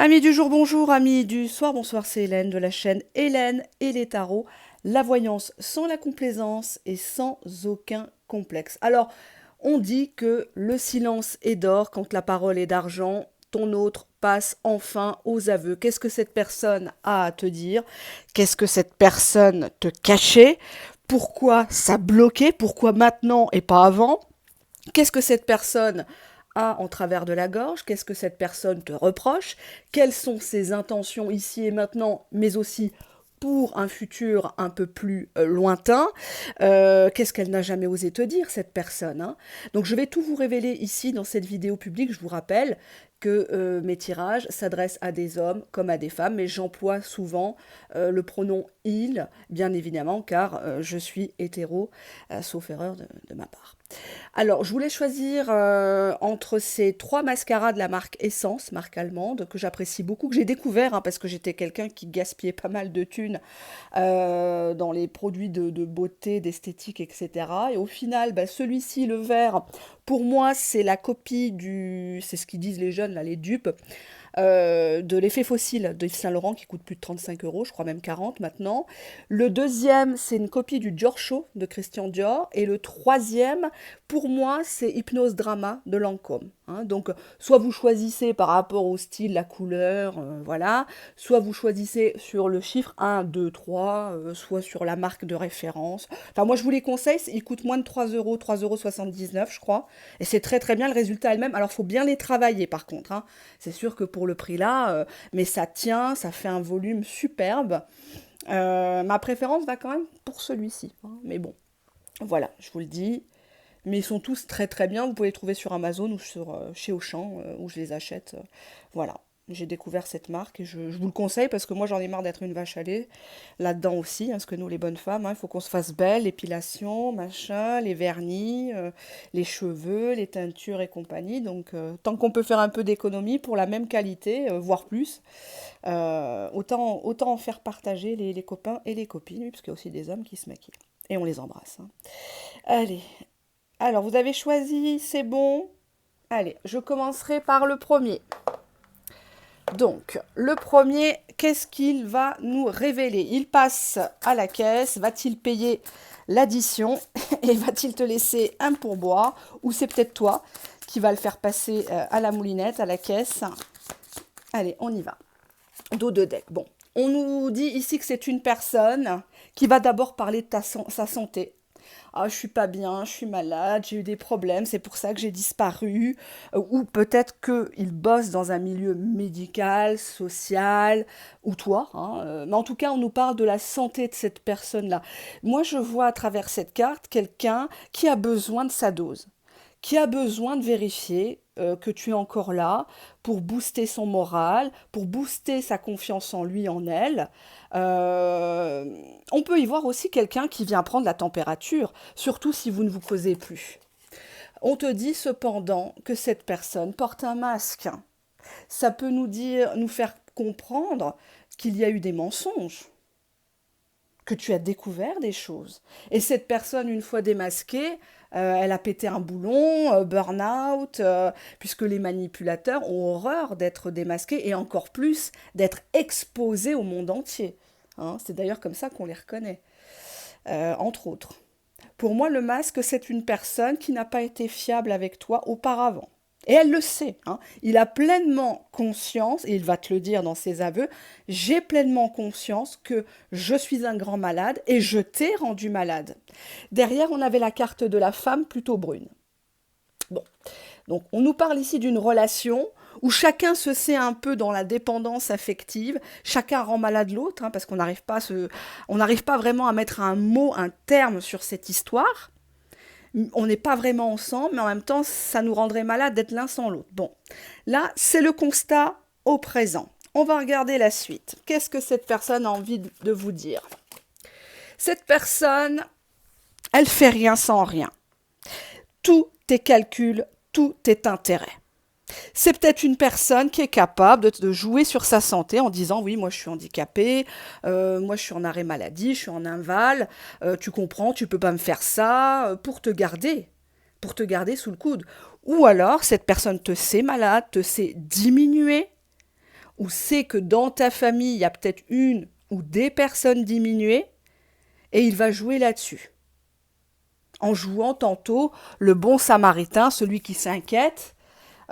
Amis du jour, bonjour, amis du soir, bonsoir, c'est Hélène de la chaîne Hélène et les tarots, la voyance sans la complaisance et sans aucun complexe. Alors, on dit que le silence est d'or quand la parole est d'argent. Ton autre passe enfin aux aveux. Qu'est-ce que cette personne a à te dire? Qu'est-ce que cette personne te cachait? Pourquoi ça bloquait? Pourquoi maintenant et pas avant? Qu'est-ce que cette personne a en travers de la gorge? Qu'est-ce que cette personne te reproche? Quelles sont ses intentions ici et maintenant, mais aussi pour un futur un peu plus lointain? Qu'est-ce qu'elle n'a jamais osé te dire, cette personne, hein? Donc je vais tout vous révéler ici dans cette vidéo publique. Je vous rappelle que mes tirages s'adressent à des hommes comme à des femmes, mais j'emploie souvent le pronom il, bien évidemment, car je suis hétéro, sauf erreur de ma part. Alors, je voulais choisir entre ces trois mascaras de la marque Essence, marque allemande, que j'apprécie beaucoup, que j'ai découvert, hein, parce que j'étais quelqu'un qui gaspillait pas mal de thunes dans les produits de beauté, d'esthétique, etc. Et au final, bah, celui-ci, le vert, pour moi, c'est la copie du... C'est ce qu'ils disent les jeunes, là, les dupes, de l'effet fossile de Yves Saint Laurent qui coûte plus de 35 euros, je crois même 40 maintenant. Le deuxième, c'est une copie du Dior Show de Christian Dior. Et le troisième, pour moi, c'est Hypnose Drama de Lancôme. Hein. Donc, soit vous choisissez par rapport au style, la couleur, voilà. Soit vous choisissez sur le chiffre 1, 2, 3, soit sur la marque de référence. Enfin, moi, je vous les conseille, ils coûtent moins de 3 euros, 3,79 €, je crois. Et c'est très très bien, le résultat est le même. Alors, il faut bien les travailler par contre. Hein. C'est sûr que pour le prix là, mais ça tient, ça fait un volume superbe. Ma préférence va quand même pour celui-ci. Hein. Mais bon, voilà, je vous le dis. Mais ils sont tous très très bien. Vous pouvez les trouver sur Amazon ou sur, chez Auchan, où je les achète. Voilà. J'ai découvert cette marque et je vous le conseille parce que moi j'en ai marre d'être une vache à lait là-dedans aussi, hein, parce que nous les bonnes femmes, hein, il faut qu'on se fasse belle, l'épilation, machin, les vernis, les cheveux, les teintures et compagnie. Donc tant qu'on peut faire un peu d'économie pour la même qualité, voire plus, autant en faire partager les copains et les copines, oui, parce qu'il y a aussi des hommes qui se maquillent. Et on les embrasse. Hein. Allez, alors, vous avez choisi, c'est bon. Allez, je commencerai par le premier. Donc, le premier, qu'est-ce qu'il va nous révéler? Il passe à la caisse, va-t-il payer l'addition et va-t-il te laisser un pourboire? Ou c'est peut-être toi qui va le faire passer à la moulinette, à la caisse? Allez, on y va. Dos de deck. Bon, on nous dit ici que c'est une personne qui va d'abord parler de sa santé. Ah, je suis pas bien, je suis malade, j'ai eu des problèmes, c'est pour ça que j'ai disparu. Ou peut-être qu'il bosse dans un milieu médical, social, ou toi. Hein, mais en tout cas, on nous parle de la santé de cette personne-là. Moi, je vois à travers cette carte quelqu'un qui a besoin de sa dose, qui a besoin de vérifier que tu es encore là pour booster son moral, pour booster sa confiance en lui, en elle. Euh, on peut y voir aussi quelqu'un qui vient prendre la température, surtout si vous ne vous causez plus. On te dit cependant que cette personne porte un masque. Ça peut nous faire comprendre qu'il y a eu des mensonges, que tu as découvert des choses. Et cette personne, une fois démasquée, elle a pété un boulon, burn-out, puisque les manipulateurs ont horreur d'être démasqués et encore plus d'être exposés au monde entier. Hein, c'est d'ailleurs comme ça qu'on les reconnaît, entre autres. Pour moi, le masque, c'est une personne qui n'a pas été fiable avec toi auparavant. Et elle le sait. Hein. Il a pleinement conscience, et il va te le dire dans ses aveux, j'ai pleinement conscience que je suis un grand malade et je t'ai rendu malade. Derrière, on avait la carte de la femme plutôt brune. Bon, donc on nous parle ici d'une relation où chacun se sait un peu dans la dépendance affective, chacun rend malade l'autre, hein, parce qu'on n'arrive pas, on n'arrive pas vraiment à mettre un mot, un terme sur cette histoire. On n'est pas vraiment ensemble, mais en même temps, ça nous rendrait malade d'être l'un sans l'autre. Bon, là, c'est le constat au présent. On va regarder la suite. Qu'est-ce que cette personne a envie de vous dire? Cette personne, elle fait rien sans rien. Tout est calcul, tout est intérêt. C'est peut-être une personne qui est capable de jouer sur sa santé en disant oui, moi je suis handicapée, moi je suis en arrêt maladie, je suis en inval, tu comprends, tu peux pas me faire ça, pour te garder sous le coude. Ou alors cette personne te sait malade, te sait diminuer, ou sait que dans ta famille, il y a peut-être une ou des personnes diminuées, et il va jouer là-dessus. En jouant tantôt le bon samaritain, celui qui s'inquiète,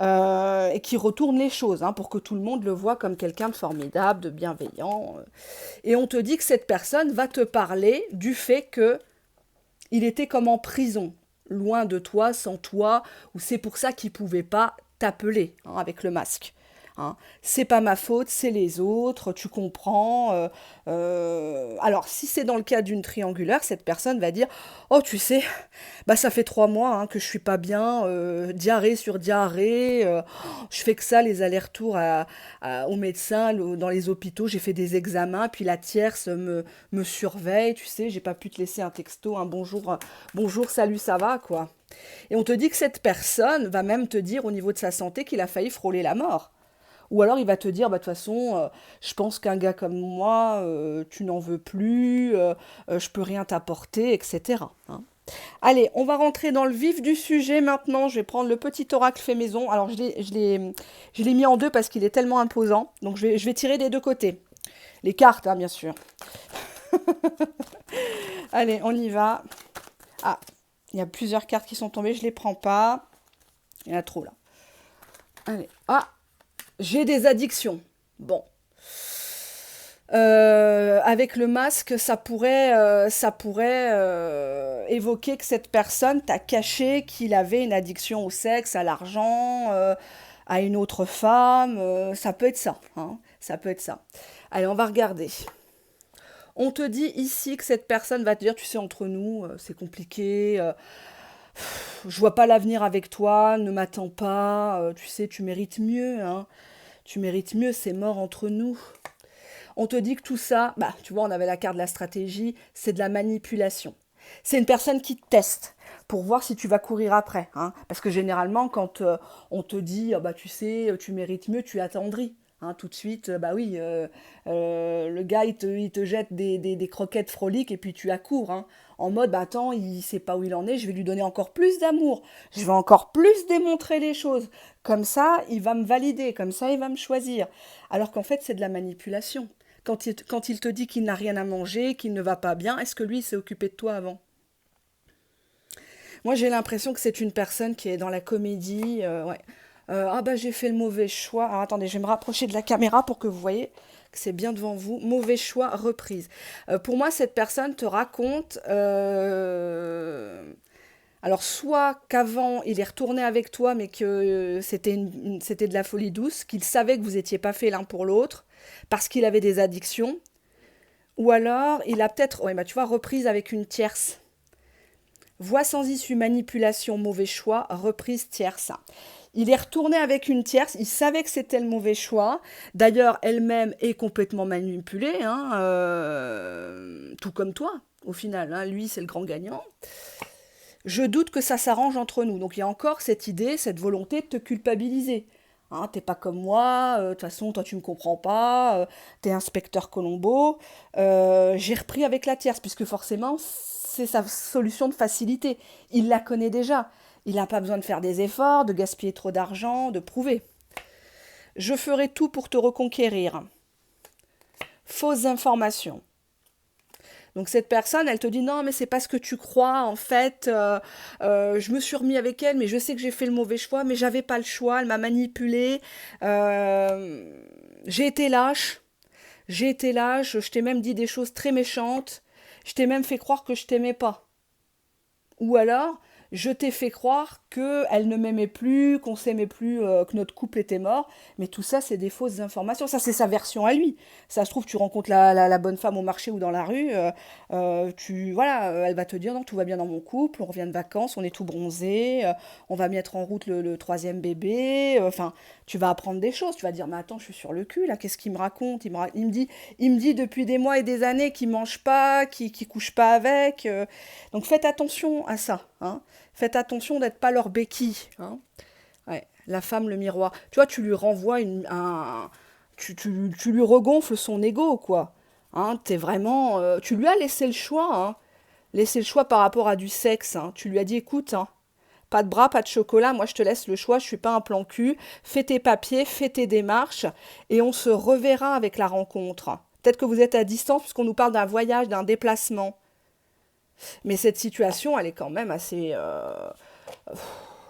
et qui retourne les choses, hein, pour que tout le monde le voit comme quelqu'un de formidable, de bienveillant. Et on te dit que cette personne va te parler du fait que il était comme en prison, loin de toi, sans toi, ou c'est pour ça qu'il ne pouvait pas t'appeler, hein, avec le masque. Hein. C'est pas ma faute, c'est les autres, tu comprends. Alors, si c'est dans le cas d'une triangulaire, cette personne va dire: oh, tu sais, bah ça fait 3 mois, hein, que je suis pas bien, diarrhée sur diarrhée, je fais que ça, les allers-retours au médecin, dans les hôpitaux, j'ai fait des examens, puis la tierce me surveille, tu sais, j'ai pas pu te laisser un texto, un bonjour, bonjour, salut, ça va, quoi. Et on te dit que cette personne va même te dire au niveau de sa santé qu'il a failli frôler la mort. Ou alors il va te dire, bah, de toute façon, je pense qu'un gars comme moi, tu n'en veux plus, je peux rien t'apporter, etc. Hein. Allez, on va rentrer dans le vif du sujet maintenant. Je vais prendre le petit oracle fait maison. Alors je l'ai mis en deux parce qu'il est tellement imposant. Donc je vais tirer des deux côtés. Les cartes, hein, bien sûr. Allez, on y va. Ah, il y a plusieurs cartes qui sont tombées, je les prends pas. Il y en a trop là. Allez, ah, j'ai des addictions. Bon. Avec le masque, ça pourrait évoquer que cette personne t'a caché qu'il avait une addiction au sexe, à l'argent, à une autre femme. Ça peut être ça, hein, ça peut être ça. Allez, on va regarder. On te dit ici que cette personne va te dire, tu sais, entre nous, c'est compliqué. Je vois pas l'avenir avec toi, ne m'attends pas. Tu sais, tu mérites mieux, hein. Tu mérites mieux, c'est mort entre nous. On te dit que tout ça, bah, tu vois, on avait la carte de la stratégie, c'est de la manipulation. C'est une personne qui te teste pour voir si tu vas courir après. Hein. Parce que généralement, quand on te dit, ah bah, tu sais, tu mérites mieux, tu attendris. Hein, tout de suite, bah oui, le gars, il te jette des croquettes froliques et puis tu accours. Hein, en mode, bah attends, il sait pas où il en est, je vais lui donner encore plus d'amour. Je vais encore plus démontrer les choses. Comme ça, il va me valider, comme ça, il va me choisir. Alors qu'en fait, c'est de la manipulation. Quand il te dit qu'il n'a rien à manger, qu'il ne va pas bien, est-ce que lui s'est occupé de toi avant? Moi, j'ai l'impression que c'est une personne qui est dans la comédie. Ouais. Ah bah j'ai fait le mauvais choix. Alors attendez, je vais me rapprocher de la caméra pour que vous voyez que c'est bien devant vous. Mauvais choix, reprise. Pour moi, cette personne te raconte... alors soit qu'avant il est retourné avec toi, mais que c'était de la folie douce, qu'il savait que vous n'étiez pas fait l'un pour l'autre, parce qu'il avait des addictions, ou alors il a peut-être, ouais, bah, tu vois, reprise avec une tierce. Voie sans issue, manipulation, mauvais choix, reprise tierce. Il est retourné avec une tierce, il savait que c'était le mauvais choix. D'ailleurs, elle-même est complètement manipulée, hein, tout comme toi, au final. Hein, lui, c'est le grand gagnant. Je doute que ça s'arrange entre nous. Donc il y a encore cette idée, cette volonté de te culpabiliser. Hein, t'es pas comme moi, de toute façon, toi tu me comprends pas, t'es inspecteur Colombo. J'ai repris avec la tierce, puisque forcément, c'est sa solution de facilité. Il la connaît déjà. Il n'a pas besoin de faire des efforts, de gaspiller trop d'argent, de prouver. Je ferai tout pour te reconquérir. Fausses informations. Donc cette personne, elle te dit non, mais c'est pas ce que tu crois. En fait, je me suis remis avec elle, mais je sais que j'ai fait le mauvais choix, mais j'avais pas le choix. Elle m'a manipulée. J'ai été lâche. J'ai été lâche. Je t'ai même dit des choses très méchantes. Je t'ai même fait croire que je t'aimais pas. Ou alors, je t'ai fait croire qu'elle ne m'aimait plus, qu'on s'aimait plus, que notre couple était mort. Mais tout ça, c'est des fausses informations. Ça, c'est sa version à lui. Ça se trouve, tu rencontres la bonne femme au marché ou dans la rue. Voilà, elle va te dire, non, tout va bien dans mon couple, on revient de vacances, on est tout bronzé, on va mettre en route le troisième bébé. Enfin, tu vas apprendre des choses. Tu vas dire, mais attends, je suis sur le cul, là, qu'est-ce qu'il me raconte? Il me dit depuis des mois et des années qu'il mange pas, qu'il couche pas avec. Donc faites attention à ça. Hein. Faites attention d'être pas leur béquille. Hein. Ouais, la femme, le miroir. Tu vois, tu lui renvoies tu lui regonfles son ego, quoi. Hein, t'es vraiment... tu lui as laissé le choix. Hein. Laissé le choix par rapport à du sexe. Hein. Tu lui as dit, écoute, hein, Pas de bras, pas de chocolat, moi je te laisse le choix, je suis pas un plan cul. Fais tes papiers, fais tes démarches et on se reverra avec la rencontre. Peut-être que vous êtes à distance puisqu'on nous parle d'un voyage, d'un déplacement. Mais cette situation, elle est quand même assez...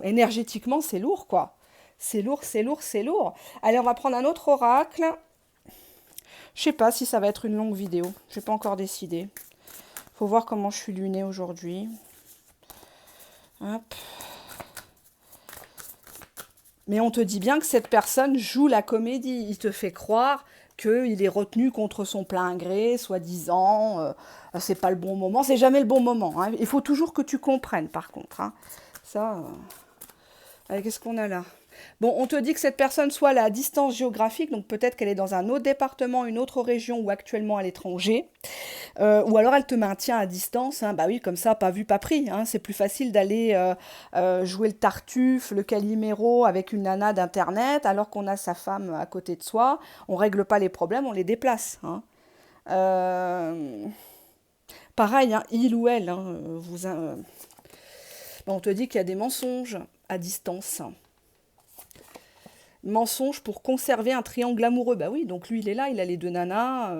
énergétiquement, c'est lourd, quoi. C'est lourd, c'est lourd, c'est lourd. Allez, on va prendre un autre oracle. Je sais pas si ça va être une longue vidéo. J'ai pas encore décidé. Faut voir comment je suis lunée aujourd'hui. Hop. Mais on te dit bien que cette personne joue la comédie. Il te fait croire qu'il est retenu contre son plein gré, soi-disant. C'est pas le bon moment. C'est jamais le bon moment. Hein. Il faut toujours que tu comprennes, par contre. Hein. Ça. Allez, qu'est-ce qu'on a là? Bon, on te dit que cette personne soit à la distance géographique, donc peut-être qu'elle est dans un autre département, une autre région ou actuellement à l'étranger. Ou alors elle te maintient à distance, hein. Bah oui, comme ça, pas vu, pas pris. Hein. C'est plus facile d'aller jouer le Tartuffe, le Calimero avec une nana d'internet, alors qu'on a sa femme à côté de soi. On règle pas les problèmes, on les déplace. Hein. Pareil, hein, il ou elle, hein, on te dit qu'il y a des mensonges à distance. Mensonge pour conserver un triangle amoureux. Bah oui, donc lui, il est là, il a les deux nanas.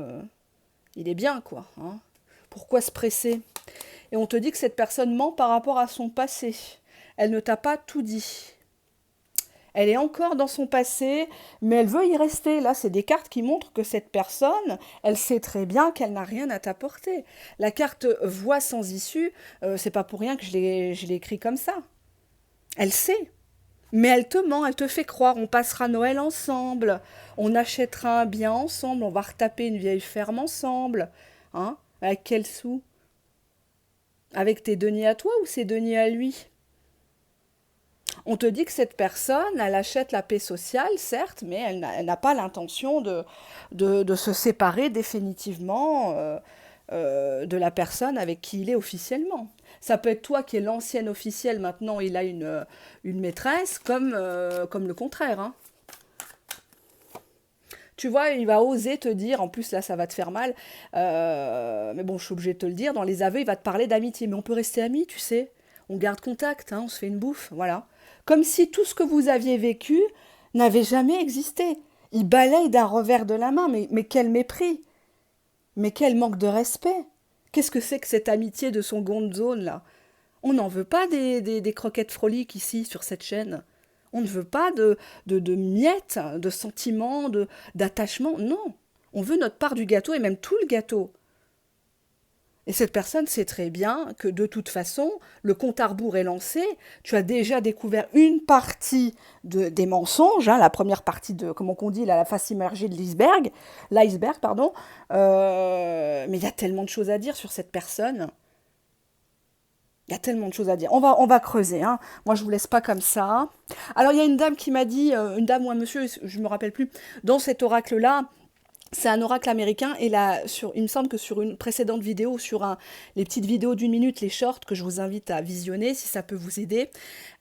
Il est bien, quoi. Hein. Pourquoi se presser? Et on te dit que cette personne ment par rapport à son passé. Elle ne t'a pas tout dit. Elle est encore dans son passé, mais elle veut y rester. Là, c'est des cartes qui montrent que cette personne, elle sait très bien qu'elle n'a rien à t'apporter. La carte voie sans issue, c'est pas pour rien que je l'ai écrit comme ça. Elle sait. Mais elle te ment, elle te fait croire, on passera Noël ensemble, on achètera un bien ensemble, on va retaper une vieille ferme ensemble. Hein? Avec quel sou? Avec tes deniers à toi ou ses deniers à lui? On te dit que cette personne, elle achète la paix sociale, certes, mais elle n'a pas l'intention de se séparer définitivement de la personne avec qui il est officiellement. Ça peut être toi qui es l'ancienne officielle, maintenant il a une maîtresse, comme le contraire. Hein. Tu vois, il va oser te dire, en plus là ça va te faire mal, mais bon je suis obligée de te le dire, dans les aveux il va te parler d'amitié, mais on peut rester amis, tu sais, on garde contact, hein, on se fait une bouffe, voilà. Comme si tout ce que vous aviez vécu n'avait jamais existé. Il balaye d'un revers de la main, mais quel mépris, mais quel manque de respect. Qu'est-ce que c'est que cette amitié de son zone là? On n'en veut pas des croquettes froliques ici sur cette chaîne. On ne veut pas de miettes, de sentiments, d'attachement. Non. On veut notre part du gâteau et même tout le gâteau. Et cette personne sait très bien que de toute façon, le compte à rebours est lancé. Tu as déjà découvert une partie des mensonges, hein, la première partie de, comment on dit, la face immergée de l'iceberg, pardon. Mais il y a tellement de choses à dire sur cette personne. Il y a tellement de choses à dire. On va creuser. Hein. Moi, je vous laisse pas comme ça. Alors, il y a une dame qui m'a dit, une dame ou un monsieur, je me rappelle plus, dans cet oracle-là, c'est un oracle américain et là, il me semble que sur une précédente vidéo, les petites vidéos d'une minute, les shorts que je vous invite à visionner si ça peut vous aider,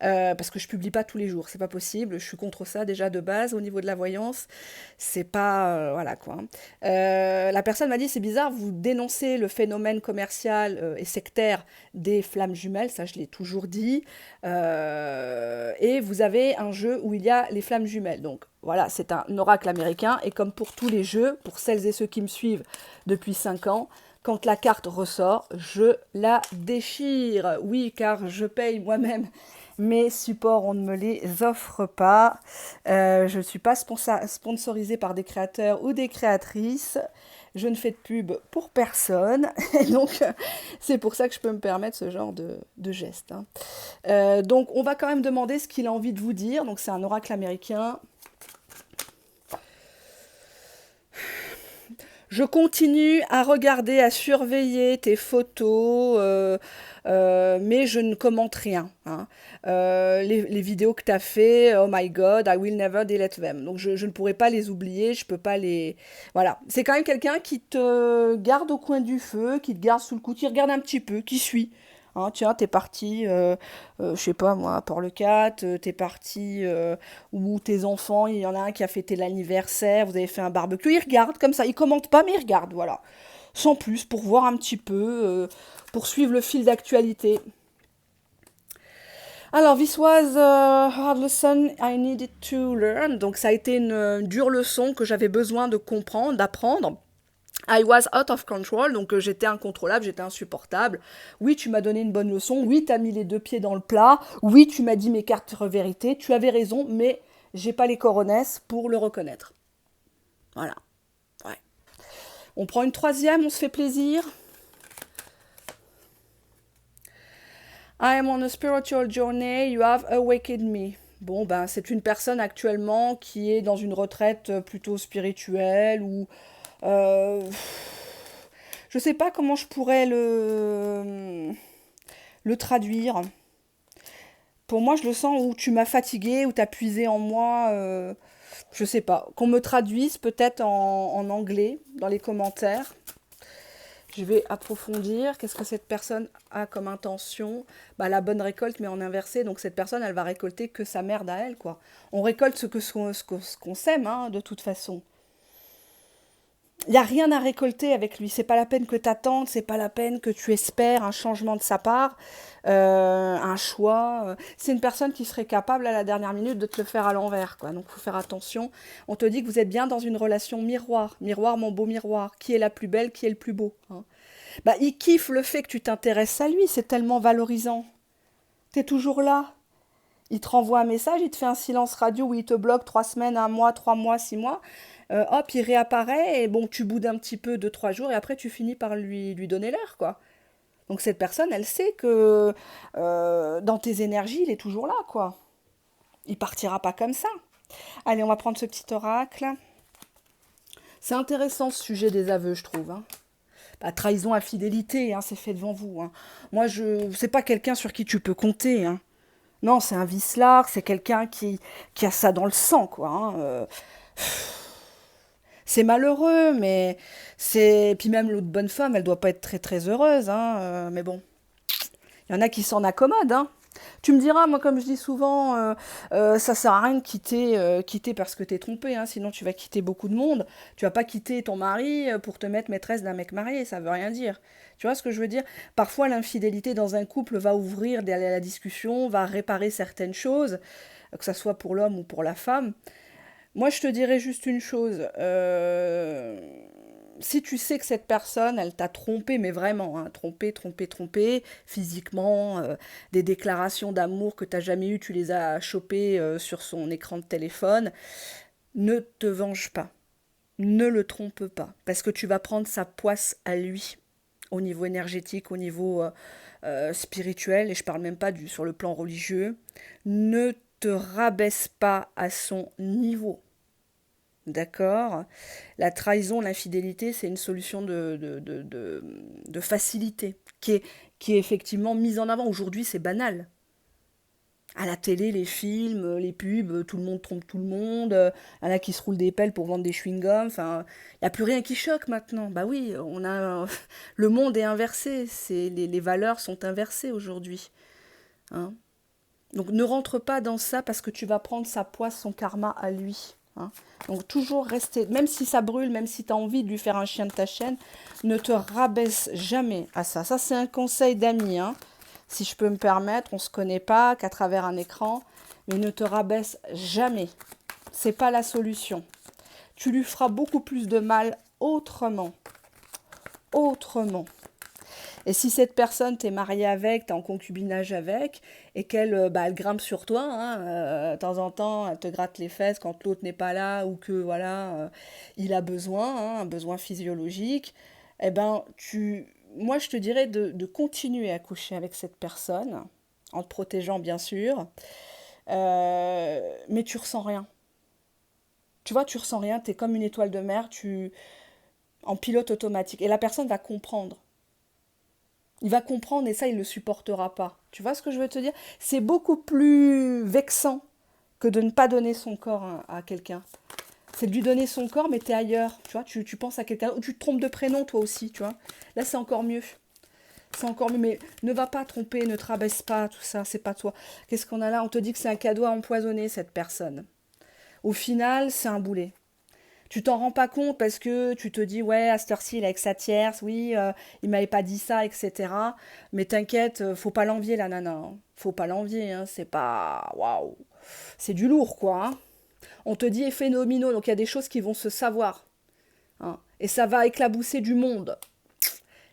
parce que je publie pas tous les jours, c'est pas possible, je suis contre ça déjà de base au niveau de la voyance, c'est pas, voilà quoi. La personne m'a dit c'est bizarre, vous dénoncez le phénomène commercial et sectaire des flammes jumelles, ça je l'ai toujours dit, et vous avez un jeu où il y a les flammes jumelles, donc voilà, c'est un oracle américain, et comme pour tous les jeux, pour celles et ceux qui me suivent depuis 5 ans, quand la carte ressort, je la déchire. Oui, car je paye moi-même mes supports, on ne me les offre pas. Je ne suis pas sponsorisée par des créateurs ou des créatrices. Je ne fais de pub pour personne. Et donc, c'est pour ça que je peux me permettre ce genre de geste. Hein. Donc, on va quand même demander ce qu'il a envie de vous dire. Donc, c'est un oracle américain. Je continue à regarder, à surveiller tes photos, mais je ne commente rien. Hein. Les vidéos que tu as fait, oh my god, I will never delete them. Donc je ne pourrai pas les oublier, je peux pas les... Voilà. C'est quand même quelqu'un qui te garde au coin du feu, qui te garde sous le coude, qui regarde un petit peu, qui suit. Hein, tiens, t'es parti, je sais pas moi, à Port-le-Cat, t'es parti où tes enfants, il y en a un qui a fêté l'anniversaire, vous avez fait un barbecue, il regarde comme ça, il commente pas mais il regarde, voilà. Sans plus, pour voir un petit peu, pour suivre le fil d'actualité. Alors, this was a hard lesson I needed to learn. Donc, ça a été une dure leçon que j'avais besoin de comprendre, d'apprendre. I was out of control, donc j'étais incontrôlable, j'étais insupportable. Oui, tu m'as donné une bonne leçon. Oui, tu as mis les deux pieds dans le plat. Oui, tu m'as dit mes quatre vérités. Tu avais raison, mais j'ai pas les coronesses pour le reconnaître. Voilà. Ouais. On prend une troisième, on se fait plaisir. I am on a spiritual journey, you have awakened me. Bon, ben, c'est une personne actuellement qui est dans une retraite plutôt spirituelle ou. Euh, je sais pas comment je pourrais le traduire. Pour moi, je le sens où tu m'as fatigué, où tu as puisé en moi. Je sais pas. Qu'on me traduise peut-être en anglais dans les commentaires. Je vais approfondir. Qu'est-ce que cette personne a comme intention? Bah, la bonne récolte, mais en inversé. Donc cette personne, elle va récolter que sa merde à elle, quoi. On récolte ce qu'on sème, hein, de toute façon. Il n'y a rien à récolter avec lui. C'est pas la peine que tu attendes, c'est pas la peine que tu espères un changement de sa part, un choix. C'est une personne qui serait capable à la dernière minute de te le faire à l'envers, quoi. Donc il faut faire attention. On te dit que vous êtes bien dans une relation miroir. Miroir, mon beau miroir. Qui est la plus belle, qui est le plus beau, hein. Bah, il kiffe le fait que tu t'intéresses à lui, c'est tellement valorisant. T'es toujours là. Il te renvoie un message, il te fait un silence radio où il te bloque 3 semaines, un mois, 3 mois, 6 mois. Hop, il réapparaît et bon, tu boudes un petit peu 2, 3 jours et après tu finis par lui donner l'heure, quoi. Donc cette personne, elle sait que dans tes énergies, il est toujours là, quoi. Il partira pas comme ça. Allez, on va prendre ce petit oracle. C'est intéressant ce sujet des aveux, je trouve, hein. Bah, trahison, infidélité, hein, c'est fait devant vous, hein. Moi, c'est pas quelqu'un sur qui tu peux compter, hein. Non, c'est un vicelard, c'est quelqu'un qui a ça dans le sang, quoi, hein. C'est malheureux, mais c'est. Puis même l'autre bonne femme, elle doit pas être très très heureuse, hein. Mais bon, il y en a qui s'en accommodent, hein. Tu me diras, moi, comme je dis souvent, ça sert à rien de quitter parce que t'es trompé, hein, sinon tu vas quitter beaucoup de monde. Tu vas pas quitter ton mari pour te mettre maîtresse d'un mec marié, ça veut rien dire. Tu vois ce que je veux dire? Parfois, l'infidélité dans un couple va ouvrir la discussion, va réparer certaines choses, que ça soit pour l'homme ou pour la femme. Moi, je te dirais juste une chose. Si tu sais que cette personne, elle t'a trompé, mais vraiment, hein, trompé, physiquement, des déclarations d'amour que t'as jamais eues, tu les as chopées sur son écran de téléphone, ne te venge pas. Ne le trompe pas, parce que tu vas prendre sa poisse à lui, au niveau énergétique, au niveau spirituel, et je parle même pas sur le plan religieux. Ne te rabaisse pas à son niveau. D'accord? La trahison, l'infidélité, c'est une solution de facilité qui est effectivement mise en avant. Aujourd'hui, c'est banal. À la télé, les films, les pubs, tout le monde trompe tout le monde. Il y en a qui se roulent des pelles pour vendre des chewing-gums. Enfin, il n'y a plus rien qui choque maintenant. Bah oui, le monde est inversé. Les valeurs sont inversées aujourd'hui, hein. Donc ne rentre pas dans ça parce que tu vas prendre sa poisse, son karma à lui, hein. Donc toujours rester, même si ça brûle, même si tu as envie de lui faire un chien de ta chaîne, ne te rabaisse jamais à ça. Ça, c'est un conseil d'ami, hein. Si je peux me permettre, on ne se connaît pas qu'à travers un écran, mais ne te rabaisse jamais. C'est pas la solution. Tu lui feras beaucoup plus de mal autrement. Autrement. Et si cette personne, t'es marié avec, t'es en concubinage avec, et qu'elle elle grimpe sur toi, hein, de temps en temps, elle te gratte les fesses quand l'autre n'est pas là, ou que voilà, il a besoin, hein, un besoin physiologique, eh ben, moi je te dirais de continuer à coucher avec cette personne, en te protégeant bien sûr, mais tu ressens rien. Tu vois, tu ressens rien, t'es comme une étoile de mer, en pilote automatique. Et la personne va comprendre. Il va comprendre et ça, il ne le supportera pas. Tu vois ce que je veux te dire? C'est beaucoup plus vexant que de ne pas donner son corps à quelqu'un. C'est de lui donner son corps, mais tu es ailleurs. Tu vois, tu penses à quelqu'un, ou tu te trompes de prénom toi aussi, tu vois. Là, c'est encore mieux. C'est encore mieux, mais ne va pas tromper, ne te rabaisse pas, tout ça, c'est pas toi. Qu'est-ce qu'on a là? On te dit que c'est un cadeau à empoisonner, cette personne. Au final, c'est un boulet. Tu t'en rends pas compte parce que tu te dis, ouais, à cette heure-ci, il est avec sa tierce, oui, il m'avait pas dit ça, etc. Mais t'inquiète, faut pas l'envier, la nana, hein. Faut pas l'envier, hein. C'est pas... Waouh. C'est du lourd, quoi, hein. On te dit effet domino, donc il y a des choses qui vont se savoir, hein. Et ça va éclabousser du monde.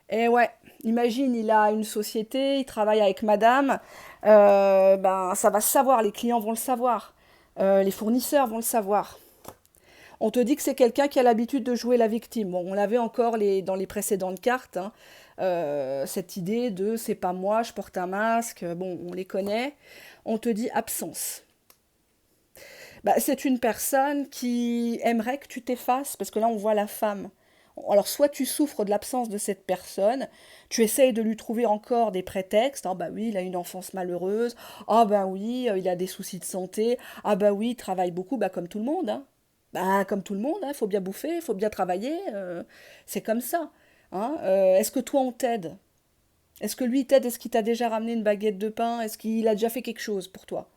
Et ouais, imagine, il a une société, il travaille avec madame, ben ça va se savoir, les clients vont le savoir, les fournisseurs vont le savoir. On te dit que c'est quelqu'un qui a l'habitude de jouer la victime. Bon, on l'avait encore dans les précédentes cartes, hein, cette idée de c'est pas moi, je porte un masque, bon, on les connaît. On te dit absence. Bah, c'est une personne qui aimerait que tu t'effaces, parce que là on voit la femme. Alors soit tu souffres de l'absence de cette personne, tu essayes de lui trouver encore des prétextes, ah bah oui, il a une enfance malheureuse, ah bah oui, il a des soucis de santé, ah bah oui, il travaille beaucoup, bah comme tout le monde, hein. Bah comme tout le monde, il faut bien bouffer, il faut bien travailler, c'est comme ça, hein. Est-ce que toi on t'aide? Est-ce que lui t'aide? Est-ce qu'il t'a déjà ramené une baguette de pain? Est-ce qu'il a déjà fait quelque chose pour toi?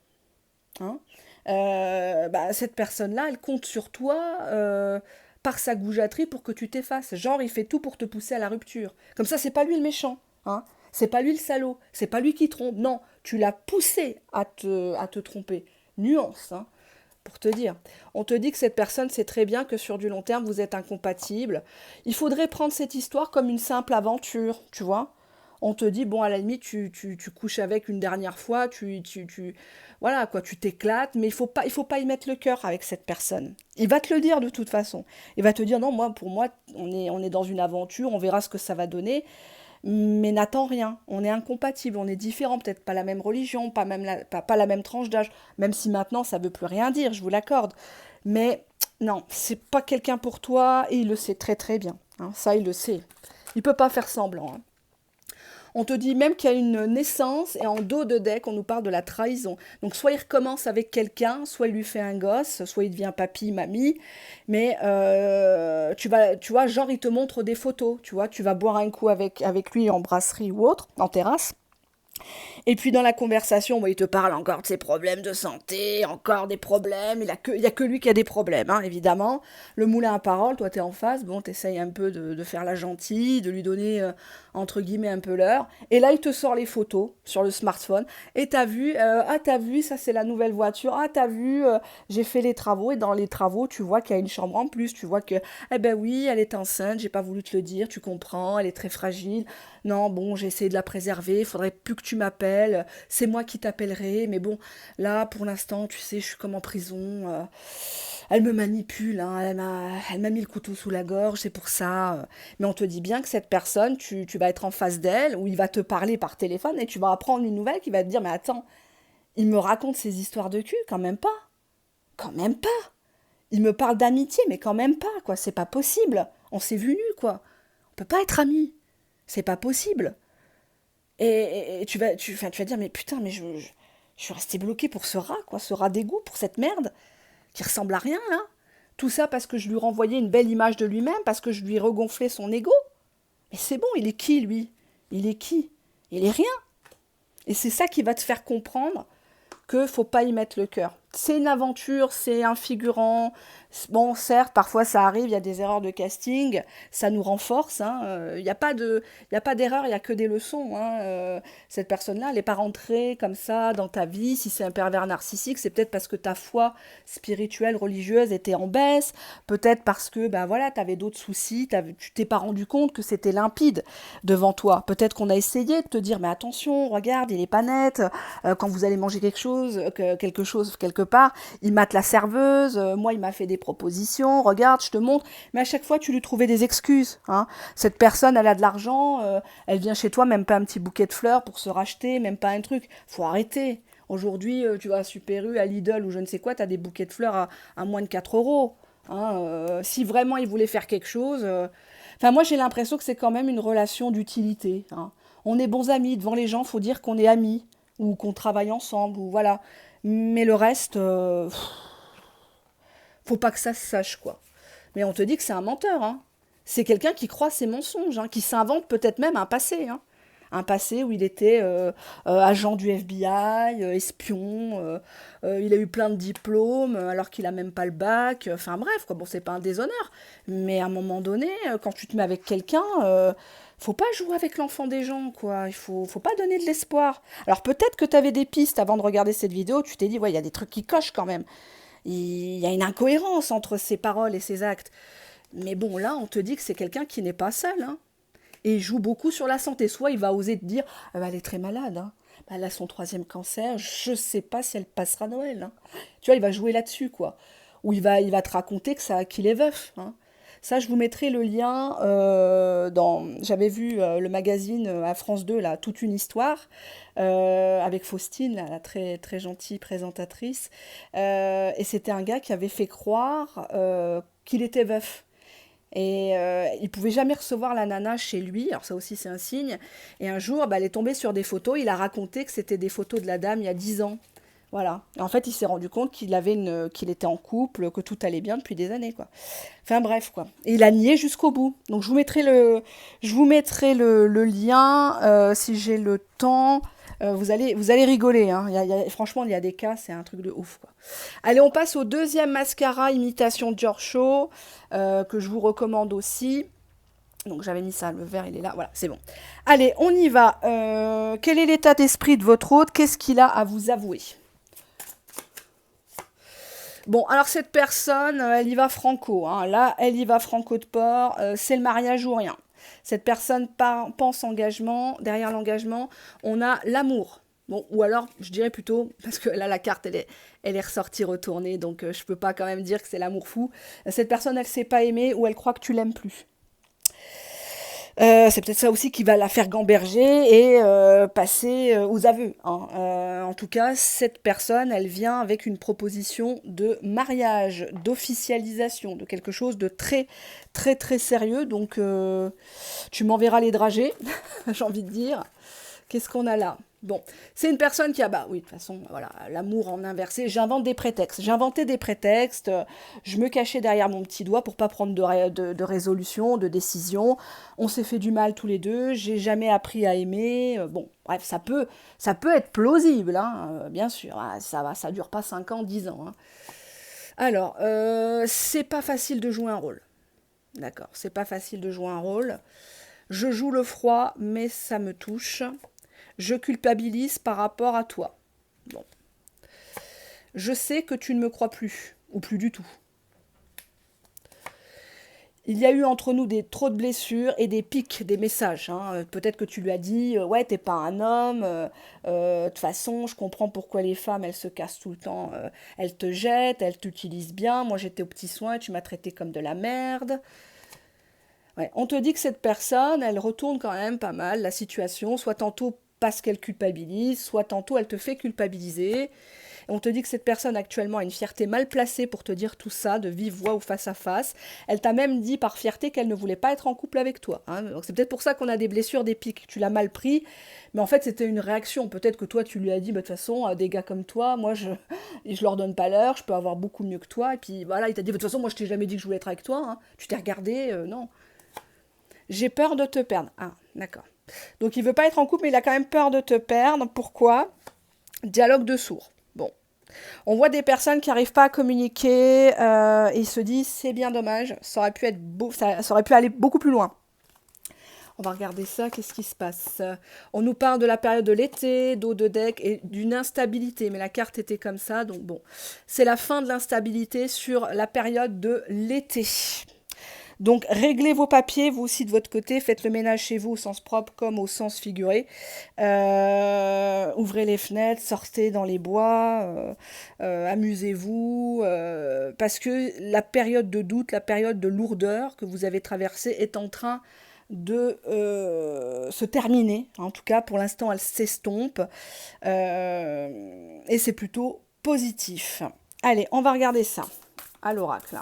Hein. Bah, cette personne-là, elle compte sur toi par sa goujaterie pour que tu t'effaces. Genre, il fait tout pour te pousser à la rupture. Comme ça, c'est pas lui le méchant. Hein. C'est pas lui le salaud. C'est pas lui qui trompe. Non, tu l'as poussé à te tromper. Nuance, hein, pour te dire. On te dit que cette personne sait très bien que sur du long terme, vous êtes incompatibles. Il faudrait prendre cette histoire comme une simple aventure, tu vois. On te dit, bon, à la limite, tu couches avec une dernière fois, voilà, quoi, tu t'éclates, mais il faut pas y mettre le cœur avec cette personne. Il va te le dire de toute façon. Il va te dire, non, moi, pour moi, on est dans une aventure, on verra ce que ça va donner, mais n'attends rien. On est incompatibles, on est différents, peut-être pas la même religion, pas la même tranche d'âge, même si maintenant ça veut plus rien dire, je vous l'accorde. Mais non, c'est pas quelqu'un pour toi, et il le sait très très bien. Hein, ça, il le sait. Il peut pas faire semblant. Hein. On te dit même qu'il y a une naissance et en dos de deck, on nous parle de la trahison. Donc soit il recommence avec quelqu'un, soit il lui fait un gosse, soit il devient papy, mamie. Mais tu vois, genre il te montre des photos, tu vois, tu vas boire un coup avec lui en brasserie ou autre, en terrasse. Et puis dans la conversation, bon, il te parle encore de ses problèmes de santé, encore des problèmes. Il y a que lui qui a des problèmes, hein, évidemment. Le moulin à parole, toi t'es en face, bon, t'essayes un peu de faire la gentille, de lui donner, entre guillemets, un peu l'heure. Et là, il te sort les photos sur le smartphone. Et t'as vu, ça c'est la nouvelle voiture. Ah, t'as vu, j'ai fait les travaux. Et dans les travaux, tu vois qu'il y a une chambre en plus. Tu vois que, eh ben oui, elle est enceinte, j'ai pas voulu te le dire, tu comprends, elle est très fragile. Non, bon, j'ai essayé de la préserver, il faudrait plus que tu m'appelles, c'est moi qui t'appellerai, mais bon, là, pour l'instant, tu sais, je suis comme en prison, elle me manipule, hein, elle m'a mis le couteau sous la gorge, c'est pour ça. Mais on te dit bien que cette personne, tu vas être en face d'elle, ou il va te parler par téléphone, et tu vas apprendre une nouvelle qui va te dire, mais attends, il me raconte ces histoires de cul, quand même pas, quand même pas. Il me parle d'amitié, mais quand même pas, quoi, c'est pas possible. On s'est vu nus, quoi. On peut pas être amis. C'est pas possible. Et enfin, tu vas dire, mais putain, mais je suis resté bloqué pour ce rat, quoi, ce rat d'égout, pour cette merde, qui ressemble à rien, là. Tout ça parce que je lui renvoyais une belle image de lui-même, parce que je lui regonflais son ego. Mais c'est bon, il est qui, lui? Il est qui? Il est rien. Et c'est ça qui va te faire comprendre que faut pas y mettre le cœur. C'est une aventure, c'est un figurant. Bon, certes, parfois ça arrive, il y a des erreurs de casting, ça nous renforce. Hein. Il n'y a pas d'erreur, il n'y a que des leçons. Hein. Cette personne-là, elle n'est pas rentrée comme ça dans ta vie. Si c'est un pervers narcissique, c'est peut-être parce que ta foi spirituelle, religieuse était en baisse. Peut-être parce que, ben voilà, tu avais d'autres soucis. Tu t'es pas rendu compte que c'était limpide devant toi. Peut-être qu'on a essayé de te dire, mais attention, regarde, il est pas net. Quand vous allez manger quelque chose quelque part, il mate la serveuse, moi il m'a fait des propositions, regarde, je te montre, mais à chaque fois tu lui trouvais des excuses. Hein. Cette personne, elle a de l'argent, elle vient chez toi, même pas un petit bouquet de fleurs pour se racheter, même pas un truc. Faut arrêter. Aujourd'hui, tu vas à Super U, à Lidl ou je ne sais quoi, tu as des bouquets de fleurs à moins de 4 euros. Hein, si vraiment il voulait faire quelque chose... Enfin, moi j'ai l'impression que c'est quand même une relation d'utilité. Hein. On est bons amis, devant les gens, faut dire qu'on est amis, ou qu'on travaille ensemble, ou voilà. Mais le reste, faut pas que ça se sache, quoi. Mais on te dit que c'est un menteur, hein. C'est quelqu'un qui croit ses mensonges, hein, qui s'invente peut-être même un passé, hein. Un passé où il était agent du FBI, espion, il a eu plein de diplômes alors qu'il a même pas le bac. Enfin bref, quoi. Bon, c'est pas un déshonneur, mais à un moment donné, quand tu te mets avec quelqu'un, faut pas jouer avec l'enfant des gens, quoi. Faut pas donner de l'espoir. Alors peut-être que tu avais des pistes avant de regarder cette vidéo, tu t'es dit, ouais, il y a des trucs qui cochent quand même. Il y a une incohérence entre ses paroles et ses actes. Mais bon, là, on te dit que c'est quelqu'un qui n'est pas seul, hein. Et il joue beaucoup sur la santé. Soit il va oser te dire, ah bah, elle est très malade, hein. Bah, elle a son troisième cancer, je sais pas si elle passera Noël, hein. Tu vois, il va jouer là-dessus, quoi. Ou il va te raconter qu'il est veuf, hein. Ça, je vous mettrai le lien dans. J'avais vu le magazine à France 2, là, toute une histoire, avec Faustine, là, la très, très gentille présentatrice. Et c'était un gars qui avait fait croire qu'il était veuf. Et il pouvait jamais recevoir la nana chez lui, alors ça aussi c'est un signe. Et un jour, bah, elle est tombée sur des photos, il a raconté que c'était des photos de la dame il y a 10 ans. Voilà. Et en fait, il s'est rendu compte qu'il était en couple, que tout allait bien depuis des années, quoi. Enfin bref, quoi. Et il a nié jusqu'au bout. Donc je vous mettrai le lien si j'ai le temps. Vous allez rigoler, hein. Franchement, il y a des cas, c'est un truc de ouf, quoi. Allez, on passe au deuxième mascara imitation Dior Show, que je vous recommande aussi. Donc j'avais mis ça, le vert il est là, voilà, c'est bon. Allez, on y va. Quel est l'état d'esprit de votre hôte? Qu'est-ce qu'il a à vous avouer? Bon, alors cette personne, elle y va franco, hein. Là, elle y va franco de port. C'est le mariage ou rien. Cette personne pense engagement. Derrière l'engagement, on a l'amour. Bon, ou alors, je dirais plutôt, parce que là, la carte, elle est ressortie retournée, donc je peux pas quand même dire que c'est l'amour fou. Cette personne, elle sait pas aimer ou elle croit que tu l'aimes plus. C'est peut-être ça aussi qui va la faire gamberger et passer aux aveux, hein. En tout cas, cette personne, elle vient avec une proposition de mariage, d'officialisation, de quelque chose de très, très, très sérieux. Donc, tu m'enverras les dragées, j'ai envie de dire. Qu'est-ce qu'on a là? Bon, c'est une personne qui a, bah oui, de toute façon, voilà, l'amour en inversé. J'invente des prétextes. J'inventais des prétextes. Je me cachais derrière mon petit doigt pour pas prendre de résolution, de décision. On s'est fait du mal tous les deux. J'ai jamais appris à aimer. Bon, bref, ça peut être plausible, hein, bien sûr. Ah, ça dure pas 5 ans, 10 ans, hein. Alors, c'est pas facile de jouer un rôle. D'accord, c'est pas facile de jouer un rôle. Je joue le froid, mais ça me touche. Je culpabilise par rapport à toi. Bon. Je sais que tu ne me crois plus, ou plus du tout. Il y a eu entre nous trop de blessures et des pics, des messages, hein. Peut-être que tu lui as dit, ouais, t'es pas un homme. De toute façon, je comprends pourquoi les femmes, elles se cassent tout le temps. Elles te jettent, elles t'utilisent bien. Moi, j'étais aux petits soins et tu m'as traité comme de la merde. Ouais, on te dit que cette personne, elle retourne quand même pas mal la situation, soit tantôt parce qu'elle culpabilise, soit tantôt elle te fait culpabiliser. On te dit que cette personne actuellement a une fierté mal placée pour te dire tout ça, de vive voix ou face à face. Elle t'a même dit par fierté qu'elle ne voulait pas être en couple avec toi, hein. Donc c'est peut-être pour ça qu'on a des blessures, des pics. Tu l'as mal pris, mais en fait c'était une réaction. Peut-être que toi tu lui as dit, bah, de toute façon, des gars comme toi, moi je leur donne pas l'heure, je peux avoir beaucoup mieux que toi. Et puis voilà, il t'a dit, de toute façon, moi je t'ai jamais dit que je voulais être avec toi, hein. Tu t'es regardé, non. J'ai peur de te perdre. Ah, d'accord. Donc il veut pas être en couple, mais il a quand même peur de te perdre. Pourquoi? Dialogue de sourds. Bon. On voit des personnes qui n'arrivent pas à communiquer et ils se disent c'est bien dommage, ça aurait pu être ça aurait pu aller beaucoup plus loin. On va regarder ça, qu'est-ce qui se passe? On nous parle de la période de l'été, d'eau de deck et d'une instabilité, mais la carte était comme ça, donc bon. C'est la fin de l'instabilité sur la période de l'été. Donc réglez vos papiers, vous aussi de votre côté, faites le ménage chez vous au sens propre comme au sens figuré. Ouvrez les fenêtres, sortez dans les bois, amusez-vous, parce que la période de doute, la période de lourdeur que vous avez traversée est en train de se terminer. En tout cas, pour l'instant, elle s'estompe. Et c'est plutôt positif. Allez, on va regarder ça à l'oracle.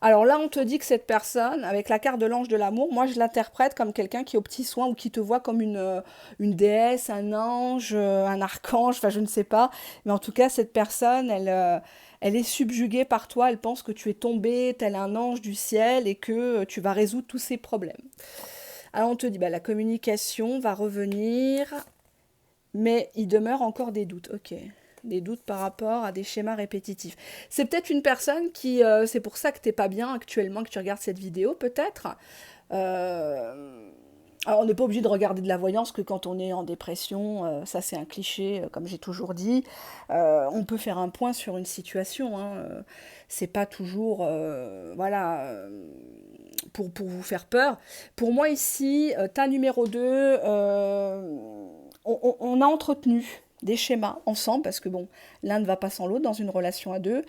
Alors là, on te dit que cette personne, avec la carte de l'ange de l'amour, moi je l'interprète comme quelqu'un qui est aux petits soins ou qui te voit comme une déesse, un ange, un archange, enfin je ne sais pas. Mais en tout cas, cette personne, Elle est subjuguée par toi, elle pense que tu es tombé tel un ange du ciel et que tu vas résoudre tous ses problèmes. Alors on te dit, bah, la communication va revenir, mais il demeure encore des doutes. Ok, des doutes par rapport à des schémas répétitifs. C'est peut-être une personne qui, c'est pour ça que t'es pas bien actuellement, que tu regardes cette vidéo, peut-être. Alors, on n'est pas obligé de regarder de la voyance que quand on est en dépression, ça c'est un cliché, comme j'ai toujours dit. On peut faire un point sur une situation, hein, c'est pas toujours, voilà, pour vous faire peur. Pour moi ici, tas numéro 2, on a entretenu des schémas ensemble, parce que bon, l'un ne va pas sans l'autre dans une relation à deux.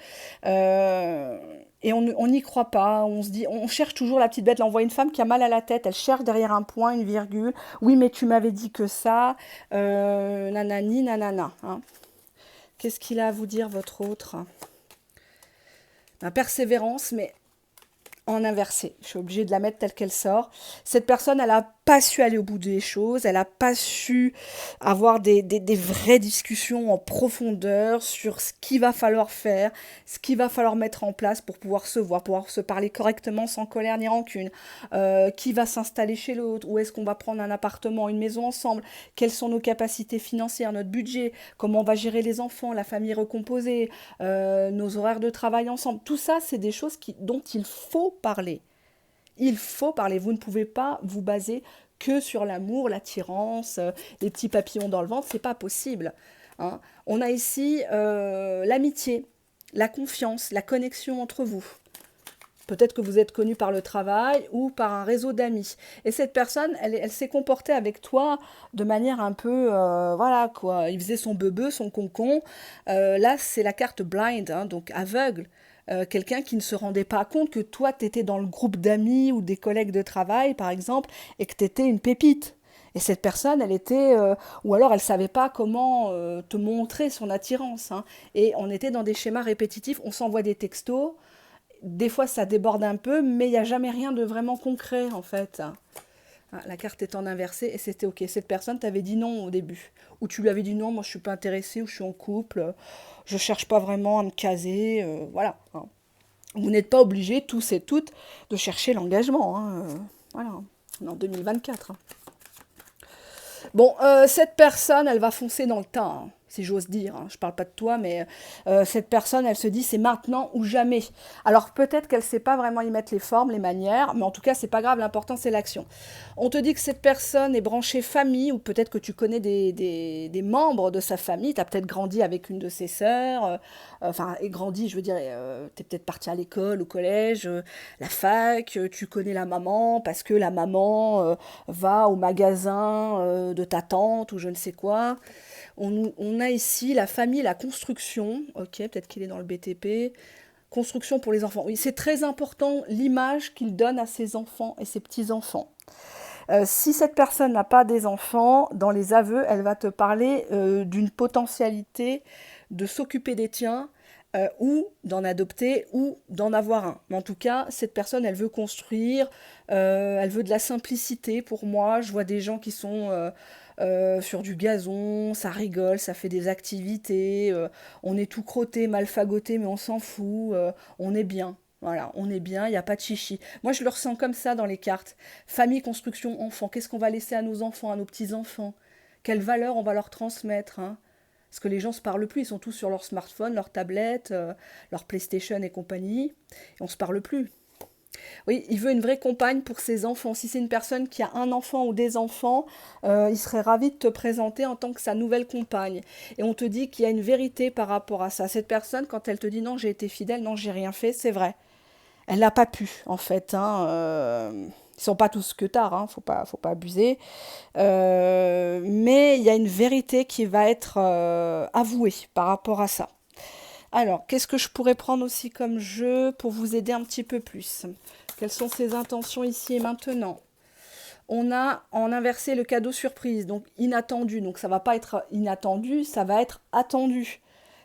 Et on n'y croit pas, on se dit, on cherche toujours la petite bête. Là, on voit une femme qui a mal à la tête, elle cherche derrière un point, une virgule. Oui, mais tu m'avais dit que ça, nanani, nanana. Hein. Qu'est-ce qu'il a à vous dire, votre autre? La persévérance, mais en inversé. Je suis obligée de la mettre telle qu'elle sort. Cette personne, elle n'a pas su aller au bout des choses, elle n'a pas su avoir des vraies discussions en profondeur sur ce qu'il va falloir faire, ce qu'il va falloir mettre en place pour pouvoir se voir, pouvoir se parler correctement sans colère ni rancune. Qui va s'installer chez l'autre, où est-ce qu'on va prendre un appartement, une maison ensemble, quelles sont nos capacités financières, notre budget, comment on va gérer les enfants, la famille recomposée, nos horaires de travail ensemble. Tout ça, c'est des choses dont il faut parler. Il faut parler. Vous ne pouvez pas vous baser que sur l'amour, l'attirance, les petits papillons dans le ventre. C'est pas possible. Hein. On a ici l'amitié, la confiance, la connexion entre vous. Peut-être que vous êtes connu par le travail ou par un réseau d'amis. Et cette personne, elle s'est comportée avec toi de manière un peu, voilà quoi. Il faisait son bebeu, son concon. Là, c'est la carte blind, hein, donc aveugle. Quelqu'un qui ne se rendait pas compte que toi, tu étais dans le groupe d'amis ou des collègues de travail, par exemple, et que tu étais une pépite. Et cette personne, elle était... ou alors, elle savait pas comment te montrer son attirance. Hein. Et on était dans des schémas répétitifs. On s'envoie des textos. Des fois, ça déborde un peu, mais il n'y a jamais rien de vraiment concret, en fait. Ah, la carte est en inversé et c'était ok. Cette personne t'avait dit non au début. Ou tu lui avais dit non, moi je suis pas intéressée, ou je suis en couple, je cherche pas vraiment à me caser, voilà. Hein. Vous n'êtes pas obligés, tous et toutes, de chercher l'engagement. Hein, voilà. On est en 2024. Hein. Bon, cette personne, elle va foncer dans le tas, hein, si j'ose dire. Hein. Je parle pas de toi, mais cette personne, elle se dit c'est maintenant ou jamais. Alors peut-être qu'elle sait pas vraiment y mettre les formes, les manières, mais en tout cas, c'est pas grave, l'important c'est l'action. On te dit que cette personne est branchée famille, ou peut-être que tu connais des membres de sa famille, tu as peut-être grandi avec une de ses sœurs, enfin, et grandi, je veux dire, tu es peut-être parti à l'école, au collège, la fac, tu connais la maman, parce que la maman va au magasin de ta tante, ou je ne sais quoi. On a ici la famille, la construction, ok, peut-être qu'il est dans le BTP, construction pour les enfants. Oui, c'est très important l'image qu'il donne à ses enfants et ses petits-enfants. Si cette personne n'a pas des enfants, dans les aveux, elle va te parler d'une potentialité de s'occuper des tiens, ou d'en adopter, ou d'en avoir un. Mais en tout cas, cette personne, elle veut construire, elle veut de la simplicité pour moi. Je vois des gens qui sont sur du gazon, ça rigole, ça fait des activités, on est tout crotté, mal fagoté, mais on s'en fout, on est bien. Voilà, on est bien, il n'y a pas de chichi. Moi, je le ressens comme ça dans les cartes. Famille, construction, enfants. Qu'est-ce qu'on va laisser à nos enfants, à nos petits-enfants? Quelles valeurs on va leur transmettre, hein? Parce que les gens ne se parlent plus, ils sont tous sur leur smartphone, leur tablette, leur PlayStation et compagnie. Et on ne se parle plus. Oui, il veut une vraie compagne pour ses enfants. Si c'est une personne qui a un enfant ou des enfants, il serait ravi de te présenter en tant que sa nouvelle compagne. Et on te dit qu'il y a une vérité par rapport à ça. Cette personne, quand elle te dit non, j'ai été fidèle, non, j'ai rien fait, c'est vrai. Elle n'a pas pu, en fait. Hein, ils sont pas tous que tard, hein, faut pas abuser. Mais il y a une vérité qui va être avouée par rapport à ça. Alors, qu'est-ce que je pourrais prendre aussi comme jeu pour vous aider un petit peu plus? Quelles sont ses intentions ici et maintenant? On a en inversé le cadeau surprise, donc inattendu. Donc ça va pas être inattendu, ça va être attendu.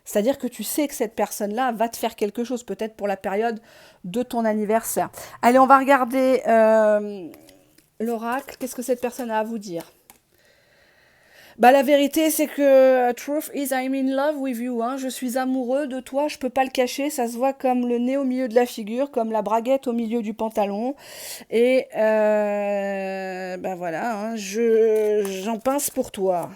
C'est-à-dire que tu sais que cette personne-là va te faire quelque chose, peut-être pour la période de ton anniversaire. Allez, on va regarder l'oracle. Qu'est-ce que cette personne a à vous dire? Bah la vérité c'est que truth is I'm in love with you, hein. Je suis amoureux de toi, je peux pas le cacher, ça se voit comme le nez au milieu de la figure, comme la braguette au milieu du pantalon. Et bah voilà, hein, j'en pince pour toi.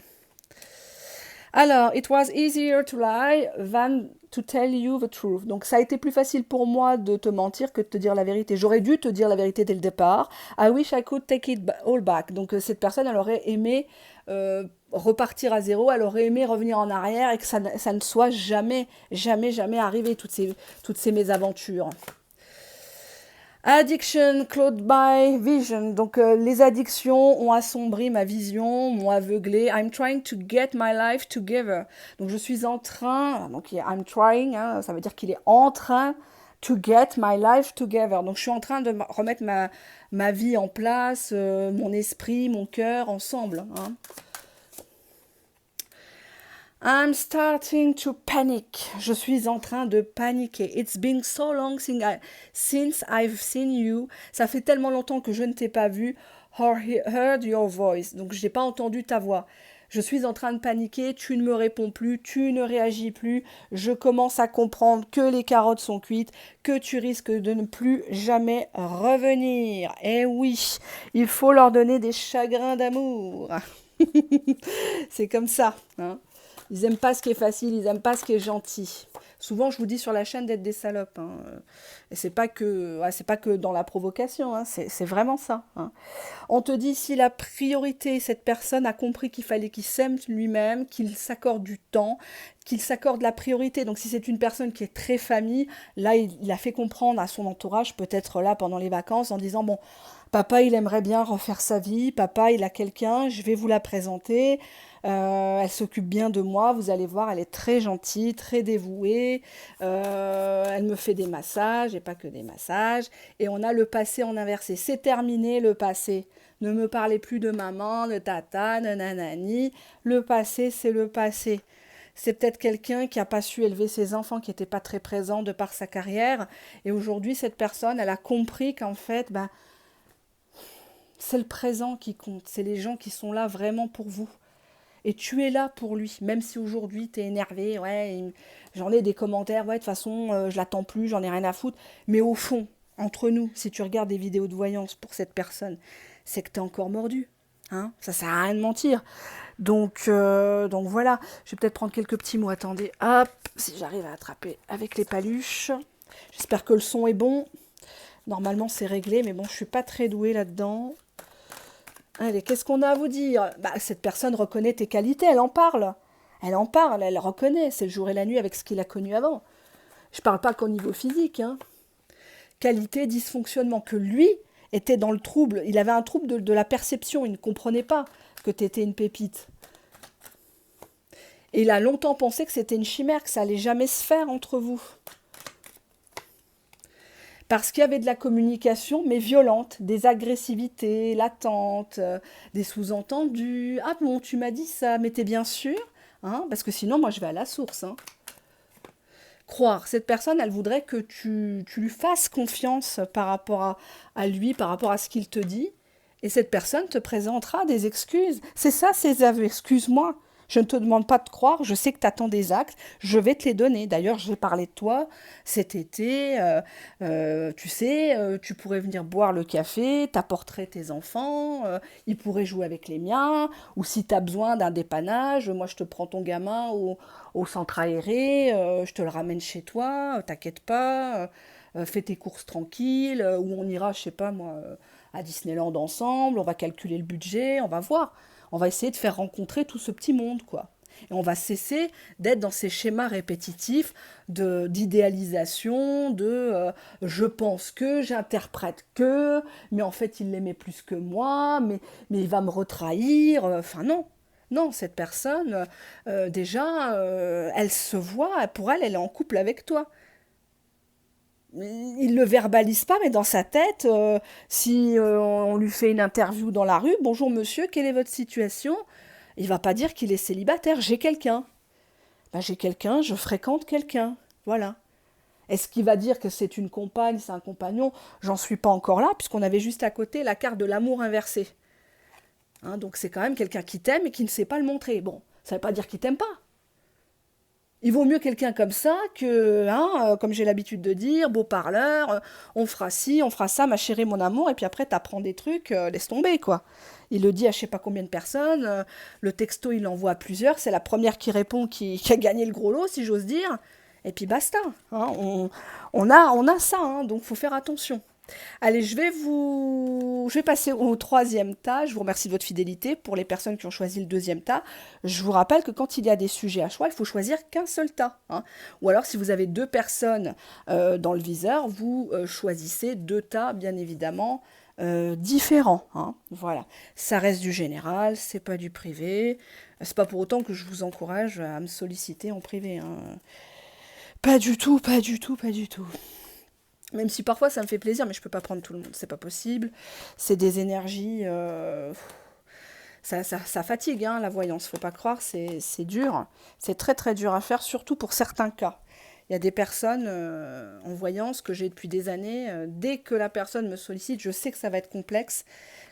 Alors, it was easier to lie than to tell you the truth. Donc, ça a été plus facile pour moi de te mentir que de te dire la vérité. J'aurais dû te dire la vérité dès le départ. I wish I could take it all back. Donc, cette personne, elle aurait aimé repartir à zéro, elle aurait aimé revenir en arrière et que ça ne soit jamais, jamais, jamais arrivé, toutes ces mésaventures. Addiction clouded by vision. Donc les addictions ont assombri ma vision, m'ont aveuglé. I'm trying to get my life together. Donc je suis en train, donc I'm trying, hein, ça veut dire qu'il est en train to get my life together. Donc je suis en train de remettre ma vie en place, mon esprit, mon cœur ensemble. Hein. I'm starting to panic. Je suis en train de paniquer. It's been so long since I've seen you. Ça fait tellement longtemps que je ne t'ai pas vu. Or heard your voice. Donc je n'ai pas entendu ta voix. Je suis en train de paniquer, tu ne me réponds plus, tu ne réagis plus, je commence à comprendre que les carottes sont cuites, que tu risques de ne plus jamais revenir. Eh oui, il faut leur donner des chagrins d'amour. C'est comme ça, hein. Ils aiment pas ce qui est facile, ils aiment pas ce qui est gentil. Souvent, je vous dis sur la chaîne d'être des salopes. Hein. Et c'est pas que dans la provocation, hein. C'est vraiment ça. Hein. On te dit si la priorité, cette personne a compris qu'il fallait qu'il s'aime lui-même, qu'il s'accorde du temps, qu'il s'accorde la priorité. Donc si c'est une personne qui est très famille, là, il a fait comprendre à son entourage, peut-être là pendant les vacances, en disant, bon, papa, il aimerait bien refaire sa vie, papa, il a quelqu'un, je vais vous la présenter. Elle s'occupe bien de moi, vous allez voir, elle est très gentille, très dévouée, elle me fait des massages, et pas que des massages, et on a le passé en inversé. C'est terminé le passé. Ne me parlez plus de maman, de tata, de nanani. Le passé, c'est le passé. C'est peut-être quelqu'un qui n'a pas su élever ses enfants, qui n'était pas très présent de par sa carrière, et aujourd'hui, cette personne, elle a compris qu'en fait, bah, c'est le présent qui compte, c'est les gens qui sont là vraiment pour vous. Et tu es là pour lui, même si aujourd'hui tu es énervé, ouais, j'en ai des commentaires, ouais, de toute façon, je l'attends plus, j'en ai rien à foutre. Mais au fond, entre nous, si tu regardes des vidéos de voyance pour cette personne, c'est que tu es encore mordu. Hein, ça sert à rien de mentir. Donc voilà, je vais peut-être prendre quelques petits mots. Attendez, hop, si j'arrive à attraper avec les paluches. J'espère que le son est bon. Normalement, c'est réglé, mais bon, je suis pas très douée là-dedans. Allez, qu'est-ce qu'on a à vous dire? Bah, cette personne reconnaît tes qualités, elle en parle. Elle en parle, elle reconnaît. C'est le jour et la nuit avec ce qu'il a connu avant. Je parle pas qu'au niveau physique. Hein. Qualité, dysfonctionnement. Que lui était dans le trouble. Il avait un trouble de la perception. Il ne comprenait pas que tu étais une pépite. Et il a longtemps pensé que c'était une chimère, que ça allait jamais se faire entre vous. Parce qu'il y avait de la communication, mais violente, des agressivités latentes, des sous-entendus. Ah bon, tu m'as dit ça, mais t'es bien sûr, hein? Parce que sinon, moi, je vais à la source. Hein. Croire, cette personne, elle voudrait que tu lui fasses confiance par rapport à lui, par rapport à ce qu'il te dit. Et cette personne te présentera des excuses. C'est ça, ces aveux. Excuse-moi. Je ne te demande pas de croire, je sais que tu attends des actes, je vais te les donner. D'ailleurs, je vais parler de toi cet été. Tu sais, tu pourrais venir boire le café, t'apporterais tes enfants, ils pourraient jouer avec les miens. Ou si tu as besoin d'un dépannage, moi je te prends ton gamin au centre aéré, je te le ramène chez toi, t'inquiète pas, fais tes courses tranquilles, ou on ira, je sais pas moi, à Disneyland ensemble, on va calculer le budget, on va voir. On va essayer de faire rencontrer tout ce petit monde, quoi. Et on va cesser d'être dans ces schémas répétitifs d'idéalisation, je pense que, j'interprète que, mais en fait il l'aimait plus que moi, mais il va me retrahir. Enfin non, non, cette personne, déjà, elle se voit, pour elle, elle est en couple avec toi. Il ne le verbalise pas, mais dans sa tête, si on lui fait une interview dans la rue, bonjour monsieur, quelle est votre situation? Il va pas dire qu'il est célibataire, j'ai quelqu'un. Ben, j'ai quelqu'un, je fréquente quelqu'un. Voilà. Est-ce qu'il va dire que c'est une compagne, c'est un compagnon? J'en suis pas encore là, puisqu'on avait juste à côté la carte de l'amour inversé. Hein, donc c'est quand même quelqu'un qui t'aime et qui ne sait pas le montrer. Bon, ça ne veut pas dire qu'il t'aime pas. Il vaut mieux quelqu'un comme ça que, hein, comme j'ai l'habitude de dire, beau parleur, on fera ci, on fera ça, ma chérie, mon amour, et puis après t'apprends des trucs, laisse tomber, quoi. Il le dit à je sais pas combien de personnes, le texto il l'envoie à plusieurs, c'est la première qui répond qui a gagné le gros lot, si j'ose dire, et puis basta. Hein, on a ça, hein, donc faut faire attention. Allez, je vais passer au troisième tas. Je vous remercie de votre fidélité. Pour les personnes qui ont choisi le deuxième tas, je vous rappelle que quand il y a des sujets à choix, il faut choisir qu'un seul tas. Hein. Ou alors, si vous avez deux personnes dans le viseur, vous choisissez deux tas, bien évidemment, différents. Hein. Voilà. Ça reste du général, c'est pas du privé. C'est pas pour autant que je vous encourage à me solliciter en privé. Hein. Pas du tout, pas du tout, pas du tout. Même si parfois ça me fait plaisir, mais je peux pas prendre tout le monde, c'est pas possible. C'est des énergies, ça fatigue hein, la voyance, faut pas croire, c'est dur. C'est très très dur à faire, surtout pour certains cas. Il y a des personnes en voyance que j'ai depuis des années, dès que la personne me sollicite, je sais que ça va être complexe,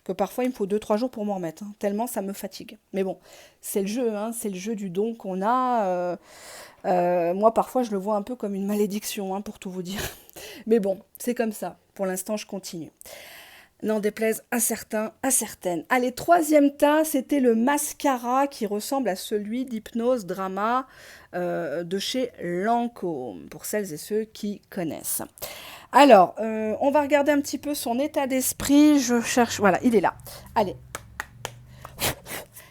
que parfois il me faut 2 3 jours pour m'en remettre, hein, tellement ça me fatigue. Mais bon, c'est le jeu, hein, c'est le jeu du don qu'on a. Moi parfois je le vois un peu comme une malédiction, hein, pour tout vous dire. Mais bon, c'est comme ça. Pour l'instant, je continue. N'en déplaise à certains, à certaines. Allez, troisième tas, c'était le mascara qui ressemble à celui d'Hypnose Drama de chez Lancôme, pour celles et ceux qui connaissent. Alors, on va regarder un petit peu son état d'esprit. Je cherche, voilà, il est là. Allez,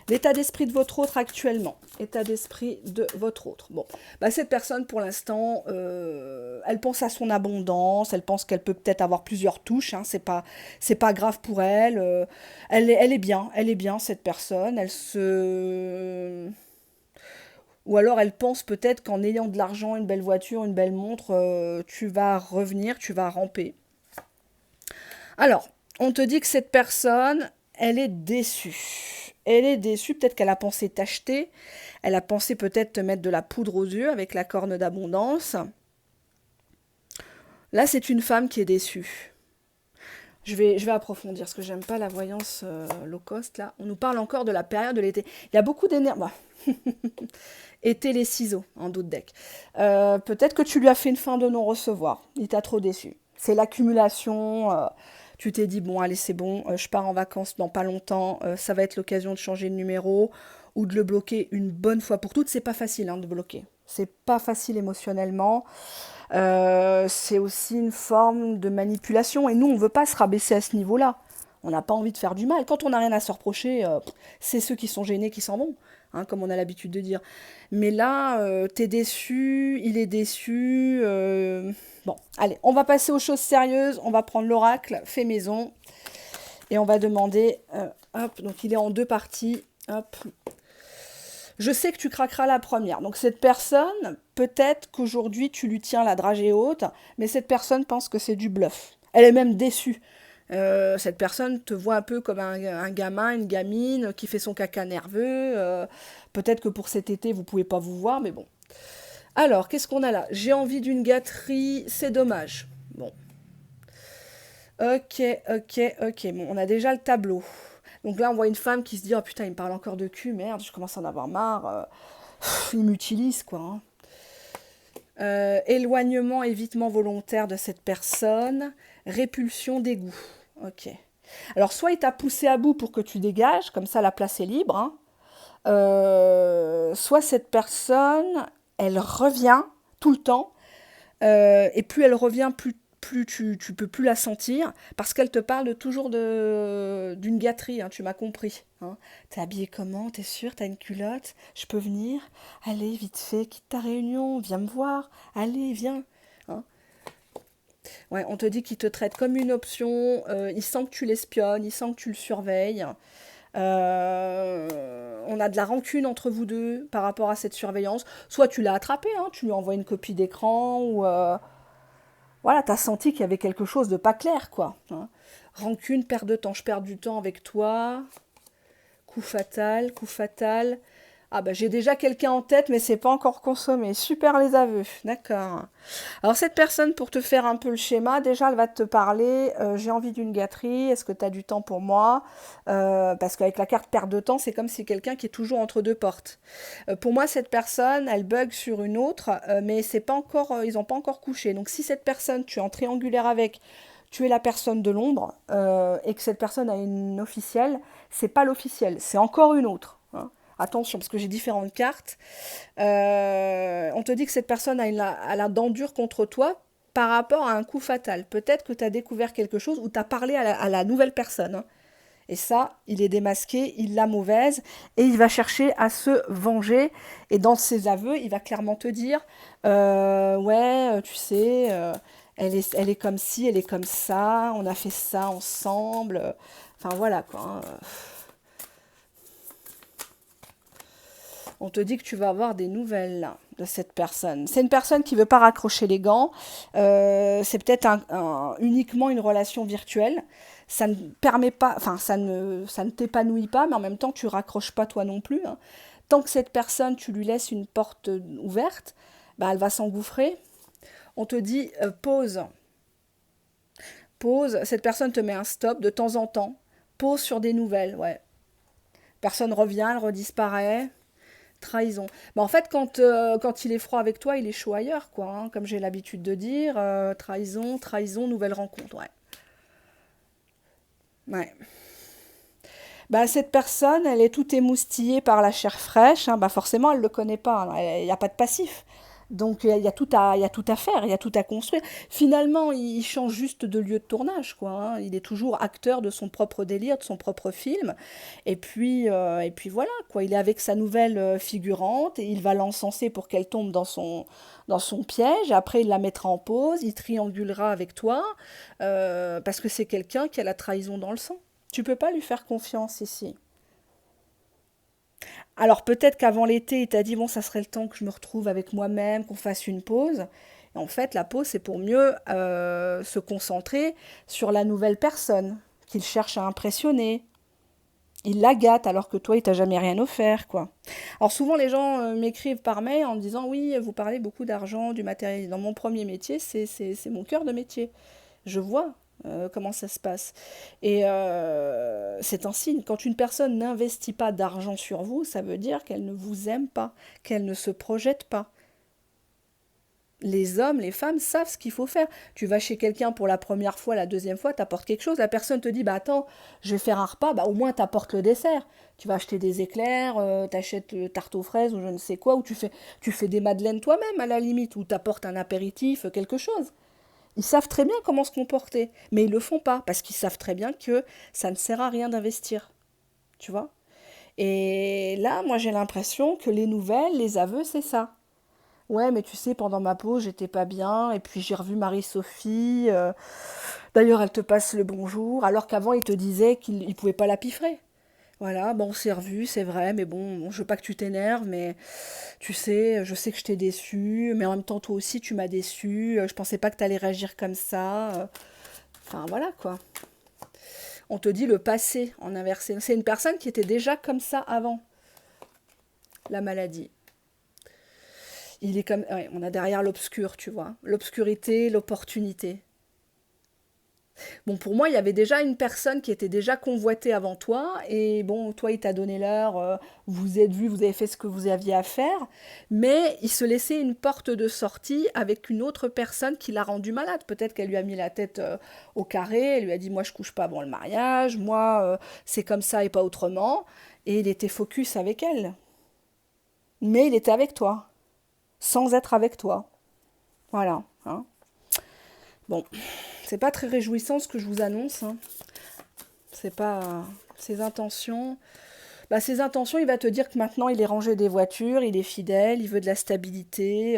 l'état d'esprit de votre autre actuellement. État d'esprit de votre autre. Bon, bah cette personne, pour l'instant, elle pense à son abondance, elle pense qu'elle peut peut-être avoir plusieurs touches, hein, c'est pas grave pour elle. Elle est bien, cette personne. Elle se... Ou alors elle pense peut-être qu'en ayant de l'argent, une belle voiture, une belle montre, tu vas revenir, tu vas ramper. Alors, on te dit que cette personne, elle est déçue. Elle est déçue, peut-être qu'elle a pensé t'acheter, elle a pensé peut-être te mettre de la poudre aux yeux avec la corne d'abondance. Là, c'est une femme qui est déçue. Je vais approfondir, parce que j'aime pas la voyance low cost, là. On nous parle encore de la période de l'été. Il y a beaucoup d'énergie. Bah. Été les ciseaux, en doute deck. Peut-être que tu lui as fait une fin de non-recevoir. Il t'a trop déçu. C'est l'accumulation. Tu t'es dit, bon, allez, c'est bon, je pars en vacances dans pas longtemps. Ça va être l'occasion de changer de numéro ou de le bloquer une bonne fois pour toutes. C'est pas facile hein, de bloquer. C'est pas facile émotionnellement. C'est aussi une forme de manipulation. Et nous, on veut pas se rabaisser à ce niveau-là. On n'a pas envie de faire du mal. Quand on n'a rien à se reprocher, c'est ceux qui sont gênés qui s'en vont, hein, comme on a l'habitude de dire. Mais là, t'es déçu, il est déçu. Bon, allez, on va passer aux choses sérieuses. On va prendre l'oracle fait maison. Et on va demander... hop, donc il est en 2 parties. Hop. Je sais que tu craqueras la première. Donc cette personne, peut-être qu'aujourd'hui tu lui tiens la dragée haute, mais cette personne pense que c'est du bluff. Elle est même déçue. Cette personne te voit un peu comme un gamin, une gamine qui fait son caca nerveux. Peut-être que pour cet été, vous pouvez pas vous voir, mais bon. Alors, qu'est-ce qu'on a là? J'ai envie d'une gâterie, c'est dommage. Bon. Ok, ok, ok. Bon, on a déjà le tableau. Donc là, on voit une femme qui se dit, oh putain, il me parle encore de cul, merde, je commence à en avoir marre. Il m'utilise, quoi. Hein. Éloignement, évitement volontaire de cette personne. Répulsion, dégoût. Ok. Alors, soit il t'a poussé à bout pour que tu dégages, comme ça la place est libre. Hein. Soit cette personne, elle revient tout le temps. Et plus elle revient, plus tu peux plus la sentir. Parce qu'elle te parle toujours d'une gâterie, hein, tu m'as compris. Hein. T'es habillée comment? T'es sûre? T'as une culotte? Je peux venir? Allez, vite fait, quitte ta réunion, viens me voir. Allez, viens. Hein. Ouais, on te dit qu'il te traite comme une option, il sent que tu l'espionnes, il sent que tu le surveilles. On a de la rancune entre vous deux par rapport à cette surveillance. Soit tu l'as attrapé, hein, tu lui envoies une copie d'écran, ou voilà, t'as senti qu'il y avait quelque chose de pas clair, quoi. Hein. Rancune, perte de temps, je perds du temps avec toi. Coup fatal, coup fatal. Ah bah j'ai déjà quelqu'un en tête, mais c'est pas encore consommé. Super les aveux, d'accord. Alors cette personne, pour te faire un peu le schéma, déjà elle va te parler, j'ai envie d'une gâterie, est-ce que tu as du temps pour moi? Parce qu'avec la carte perte de temps, c'est comme si quelqu'un qui est toujours entre deux portes. Pour moi, cette personne, elle bug sur une autre, mais c'est pas encore, ils n'ont pas encore couché. Donc si cette personne, tu es en triangulaire avec, tu es la personne de l'ombre, et que cette personne a une officielle, c'est pas l'officielle, c'est encore une autre, hein. Attention, parce que j'ai différentes cartes. On te dit que cette personne a la dent dure contre toi par rapport à un coup fatal. Peut-être que tu as découvert quelque chose ou tu as parlé à la nouvelle personne, hein. Et ça, il est démasqué, il l'a mauvaise, et il va chercher à se venger. Et dans ses aveux, il va clairement te dire, ouais, tu sais, elle est comme ci, elle est comme ça, on a fait ça ensemble. Enfin voilà quoi, hein. On te dit que tu vas avoir des nouvelles là, de cette personne. C'est une personne qui ne veut pas raccrocher les gants. C'est peut-être uniquement une relation virtuelle. Ça ne permet pas, enfin, ça ne t'épanouit pas, mais en même temps, tu raccroches pas toi non plus, hein. Tant que cette personne, tu lui laisses une porte ouverte, bah, elle va s'engouffrer. On te dit pause, pause. Cette personne te met un stop de temps en temps. Pause sur des nouvelles, ouais. Personne revient, elle redisparaît. Trahison. Bah, en fait, quand il est froid avec toi, il est chaud ailleurs, quoi, hein, comme j'ai l'habitude de dire. Trahison, trahison, nouvelle rencontre, ouais. Ouais. Bah, cette personne, elle est toute émoustillée par la chair fraîche, hein, bah forcément, elle ne le connaît pas, hein, il n'y a pas de passif. Donc, il y a tout à faire, il y a tout à construire. Finalement, il change juste de lieu de tournage, quoi, hein. Il est toujours acteur de son propre délire, de son propre film. Et puis voilà, quoi. Il est avec sa nouvelle figurante et il va l'encenser pour qu'elle tombe dans son piège. Après, il la mettra en pause, il triangulera avec toi, parce que c'est quelqu'un qui a la trahison dans le sang. Tu peux pas lui faire confiance ici. Alors peut-être qu'avant l'été, il t'a dit, bon, ça serait le temps que je me retrouve avec moi-même, qu'on fasse une pause. Et en fait, la pause, c'est pour mieux se concentrer sur la nouvelle personne qu'il cherche à impressionner. Il la gâte alors que toi, il t'a jamais rien offert, quoi. Alors souvent, les gens m'écrivent par mail en me disant, oui, vous parlez beaucoup d'argent, du matériel. Dans mon premier métier, c'est mon cœur de métier. Je vois comment ça se passe. Et c'est un signe. Quand une personne n'investit pas d'argent sur vous, ça veut dire qu'elle ne vous aime pas, qu'elle ne se projette pas. Les hommes, les femmes savent ce qu'il faut faire. Tu vas chez quelqu'un pour la première fois, la deuxième fois, t'apportes quelque chose. La personne te dit, bah attends, je vais faire un repas, bah au moins t'apportes le dessert. Tu vas acheter des éclairs, t'achètes tarte aux fraises ou je ne sais quoi, ou tu fais des madeleines toi-même à la limite, ou t'apportes un apéritif, quelque chose. Ils savent très bien comment se comporter, mais ils le font pas parce qu'ils savent très bien que ça ne sert à rien d'investir, tu vois. Et là, moi, j'ai l'impression que les nouvelles, les aveux, c'est ça. Ouais, mais tu sais, pendant ma pause, j'étais pas bien, et puis j'ai revu Marie-Sophie. D'ailleurs, elle te passe le bonjour, alors qu'avant, il te disait qu'il ne pouvait pas la piffrer. Voilà, bon, on s'est revu, c'est vrai, mais bon, je veux pas que tu t'énerves, mais tu sais, je sais que je t'ai déçu, mais en même temps, toi aussi, tu m'as déçu. Je pensais pas que tu allais réagir comme ça. Enfin, voilà, quoi. On te dit le passé en inversé. C'est une personne qui était déjà comme ça avant la maladie. Il est comme, ouais, on a derrière l'obscur, tu vois. L'obscurité, l'opportunité. Bon, pour moi, il y avait déjà une personne qui était déjà convoitée avant toi, et bon, toi, il t'a donné l'heure, vous êtes vu, vous avez fait ce que vous aviez à faire, mais il se laissait une porte de sortie avec une autre personne qui l'a rendu malade. Peut-être qu'elle lui a mis la tête au carré, elle lui a dit, moi, je couche pas avant le mariage, moi, c'est comme ça et pas autrement, et il était focus avec elle. Mais il était avec toi, sans être avec toi. Voilà, hein. Bon, c'est pas très réjouissant ce que je vous annonce, hein. C'est pas ses intentions. Bah, ses intentions, il va te dire que maintenant il est rangé des voitures, il est fidèle, il veut de la stabilité.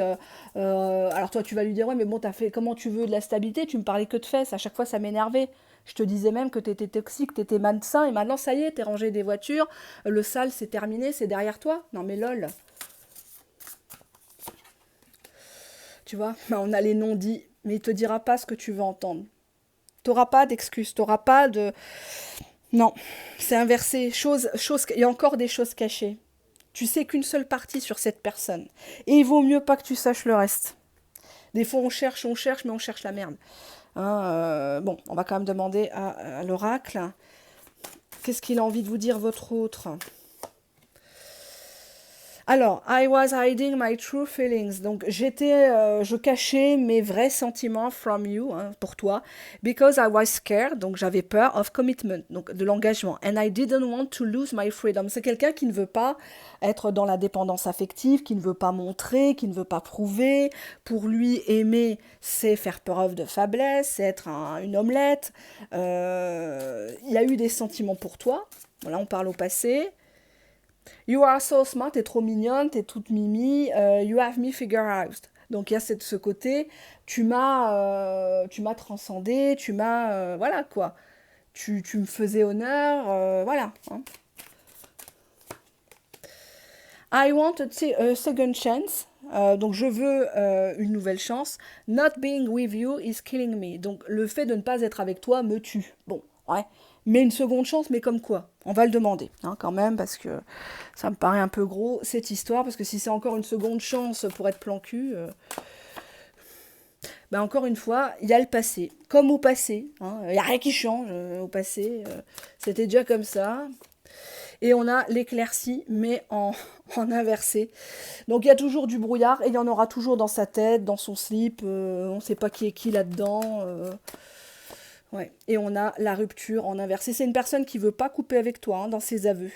Alors toi, tu vas lui dire, ouais, mais bon, t'as fait comment tu veux de la stabilité? Tu me parlais que de fesses, à chaque fois ça m'énervait. Je te disais même que t'étais toxique, t'étais malsain, et maintenant ça y est, t'es rangé des voitures, le sale c'est terminé, c'est derrière toi. Non mais lol, tu vois, bah, on a les non-dits, mais il te dira pas ce que tu veux entendre. T'auras pas d'excuses, t'auras pas de... Non, c'est inversé. Il y a encore des choses cachées. Tu sais qu'une seule partie sur cette personne. Et il vaut mieux pas que tu saches le reste. Des fois, on cherche, mais on cherche la merde. Hein, bon, on va quand même demander à l'oracle. Qu'est-ce qu'il a envie de vous dire, votre autre? Alors, I was hiding my true feelings. Donc, je cachais mes vrais sentiments from you, hein, pour toi, because I was scared. Donc, j'avais peur of commitment, donc de l'engagement. And I didn't want to lose my freedom. C'est quelqu'un qui ne veut pas être dans la dépendance affective, qui ne veut pas montrer, qui ne veut pas prouver. Pour lui, aimer, c'est faire preuve de faiblesse, c'est être une omelette. Il a eu des sentiments pour toi. Voilà, on parle au passé. You are so smart, t'es trop mignonne, t'es toute mimi, you have me figure out. Donc il y a ce côté, tu m'as transcendé, voilà quoi, tu me faisais honneur, voilà. Hein. I want a second chance, donc je veux une nouvelle chance. Not being with you is killing me. Donc le fait de ne pas être avec toi me tue. Bon, ouais. Mais une seconde chance, mais comme quoi? On va le demander, hein, quand même, parce que ça me paraît un peu gros, cette histoire, parce que si c'est encore une seconde chance pour être plan cul, ben encore une fois, il y a le passé. Comme au passé, hein, il n'y a rien qui change au passé. C'était déjà comme ça. Et on a l'éclaircie, mais en inversé. Donc il y a toujours du brouillard, et il y en aura toujours dans sa tête, dans son slip, on ne sait pas qui est qui là-dedans. Ouais. Et on a la rupture en inversé. C'est une personne qui veut pas couper avec toi, hein, dans ses aveux.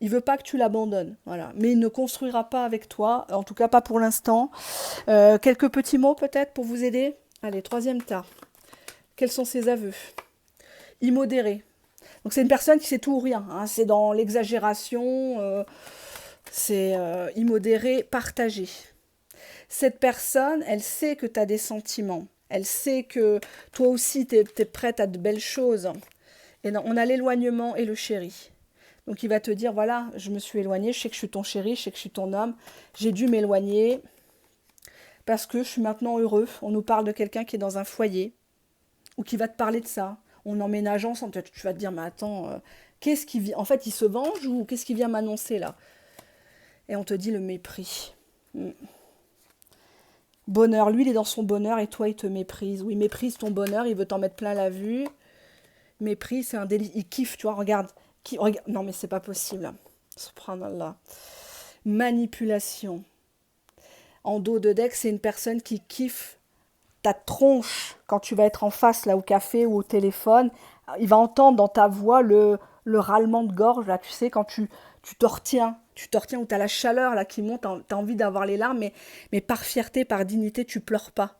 Il veut pas que tu l'abandonnes, voilà. Mais il ne construira pas avec toi, en tout cas pas pour l'instant. Quelques petits mots peut-être pour vous aider. Allez, troisième tas. Quels sont ses aveux? Immodéré. Donc c'est une personne qui sait tout ou rien, hein. C'est dans l'exagération, c'est immodéré, partagé. Cette personne, elle sait que tu as des sentiments. Elle sait que toi aussi, tu es prête à de belles choses. Et non, on a l'éloignement et le chéri. Donc il va te dire, voilà, je me suis éloignée, je sais que je suis ton chéri, je sais que je suis ton homme. J'ai dû m'éloigner parce que je suis maintenant heureux. On nous parle de quelqu'un qui est dans un foyer ou qui va te parler de ça. On emménage ensemble. Tu vas te dire, mais attends, qu'est-ce qui vient? En fait, il se venge ou qu'est-ce qui vient m'annoncer là? Et on te dit le mépris. Bonheur, lui il est dans son bonheur et toi il te méprise. Oui, il méprise ton bonheur, il veut t'en mettre plein la vue. Mépris, c'est un délit. Il kiffe, tu vois, regarde. Regarde. Non mais c'est pas possible. Subhanallah. Manipulation. En dos de deck, c'est une personne qui kiffe ta tronche quand tu vas être en face là au café ou au téléphone. Il va entendre dans ta voix le râlement de gorge, là, tu sais, quand tu te retiens. Tu te retiens où tu as la chaleur là qui monte, tu as envie d'avoir les larmes, mais par fierté, par dignité, tu pleures pas.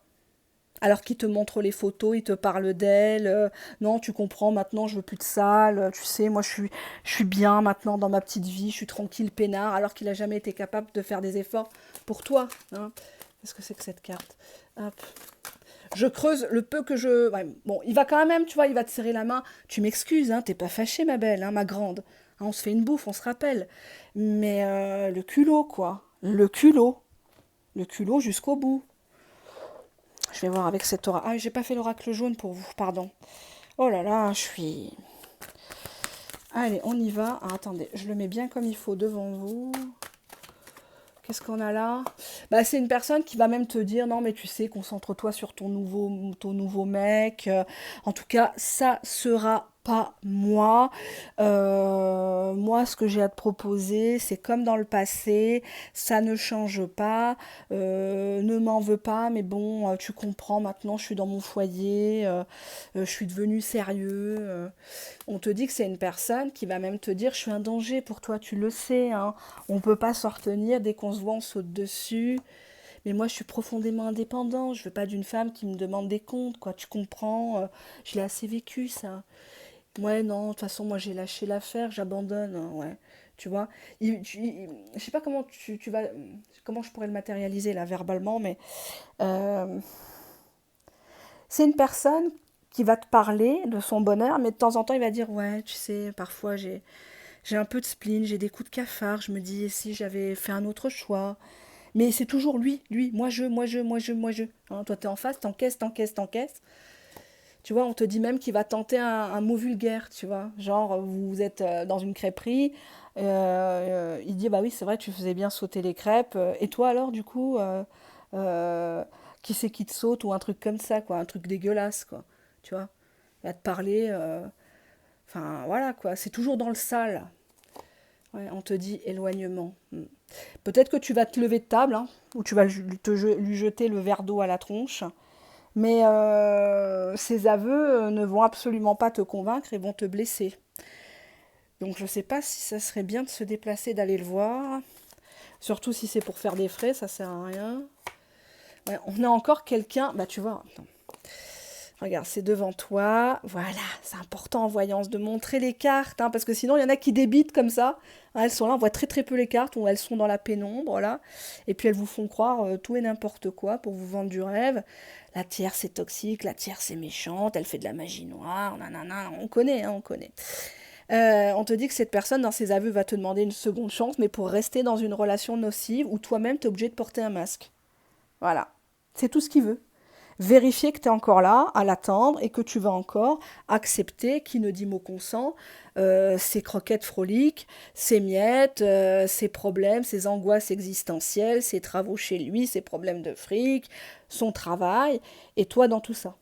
Alors qu'il te montre les photos, il te parle d'elle. Non, tu comprends, maintenant je veux plus de salle. Tu sais, moi je suis bien maintenant dans ma petite vie, je suis tranquille, peinard, alors qu'il a jamais été capable de faire des efforts pour toi. Hein. Qu'est-ce que c'est que cette carte? Hop. Je creuse le peu que je... Ouais, bon, il va quand même, tu vois, il va te serrer la main. Tu m'excuses, hein, t'es pas fâchée, ma belle, hein, ma grande. Hein, on se fait une bouffe, on se rappelle. Mais le culot, quoi. Le culot. Le culot jusqu'au bout. Je vais voir avec cet oracle. Ah, j'ai pas fait l'oracle jaune pour vous, pardon. Oh là là, je suis... Allez, on y va. Ah, attendez, je le mets bien comme il faut devant vous. Qu'est-ce qu'on a là? Bah, c'est une personne qui va même te dire, non mais tu sais, concentre-toi sur ton nouveau mec. En tout cas, ça sera pas moi. Moi, ce que j'ai à te proposer, c'est comme dans le passé, ça ne change pas. Ne m'en veux pas, mais bon, tu comprends, maintenant je suis dans mon foyer, je suis devenue sérieux. On te dit que c'est une personne qui va même te dire, je suis un danger pour toi, tu le sais, hein. On peut pas s'en retenir, dès qu'on se voit, on saute dessus. Mais moi, je suis profondément indépendant. Je veux pas d'une femme qui me demande des comptes, quoi. Tu comprends? Je l'ai assez vécu, ça. Ouais, non, de toute façon, moi, j'ai lâché l'affaire, j'abandonne, hein, ouais. Tu vois? Je sais pas comment tu vas... Comment je pourrais le matérialiser, là, verbalement, mais... euh, c'est une personne qui va te parler de son bonheur, mais de temps en temps, il va dire, ouais, tu sais, parfois, j'ai un peu de spleen, j'ai des coups de cafard, je me dis, et si j'avais fait un autre choix? Mais c'est toujours lui, moi je. Hein, toi, t'es en face, t'encaisses. Tu vois, on te dit même qu'il va tenter un mot vulgaire, tu vois. Genre, vous êtes dans une crêperie, Il dit, bah oui, c'est vrai, tu faisais bien sauter les crêpes. Et toi alors, du coup, euh, qui c'est qui te saute ou un truc comme ça, quoi, un truc dégueulasse, quoi. Tu vois? Il va te parler. Enfin, voilà, quoi. C'est toujours dans le sale. Ouais, on te dit éloignement. Mm. Peut-être que tu vas te lever de table, hein, ou tu vas lui jeter le verre d'eau à la tronche. Mais ces aveux ne vont absolument pas te convaincre et vont te blesser. Donc je ne sais pas si ça serait bien de se déplacer, d'aller le voir. Surtout si c'est pour faire des frais, ça sert à rien. Ouais, on a encore quelqu'un. Bah tu vois, attends. Regarde, c'est devant toi. Voilà, c'est important en voyance de montrer les cartes, hein, parce que sinon il y en a qui débitent comme ça. Hein, elles sont là, on voit très très peu les cartes, ou elles sont dans la pénombre, là. Et puis elles vous font croire tout et n'importe quoi pour vous vendre du rêve. La tierce est toxique, la tierce est méchante, elle fait de la magie noire, nanana, on connaît, hein, on connaît. On te dit que cette personne, dans ses aveux, va te demander une seconde chance, mais pour rester dans une relation nocive où toi-même, tu es obligé de porter un masque. Voilà. C'est tout ce qu'il veut. Vérifier que tu es encore là, à l'attendre, et que tu vas encore accepter, qui ne dit mot consent, ses croquettes froliques, ses miettes, ses problèmes, ses angoisses existentielles, ses travaux chez lui, ses problèmes de fric, son travail, et toi dans tout ça.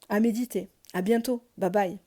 À méditer. À bientôt. Bye bye.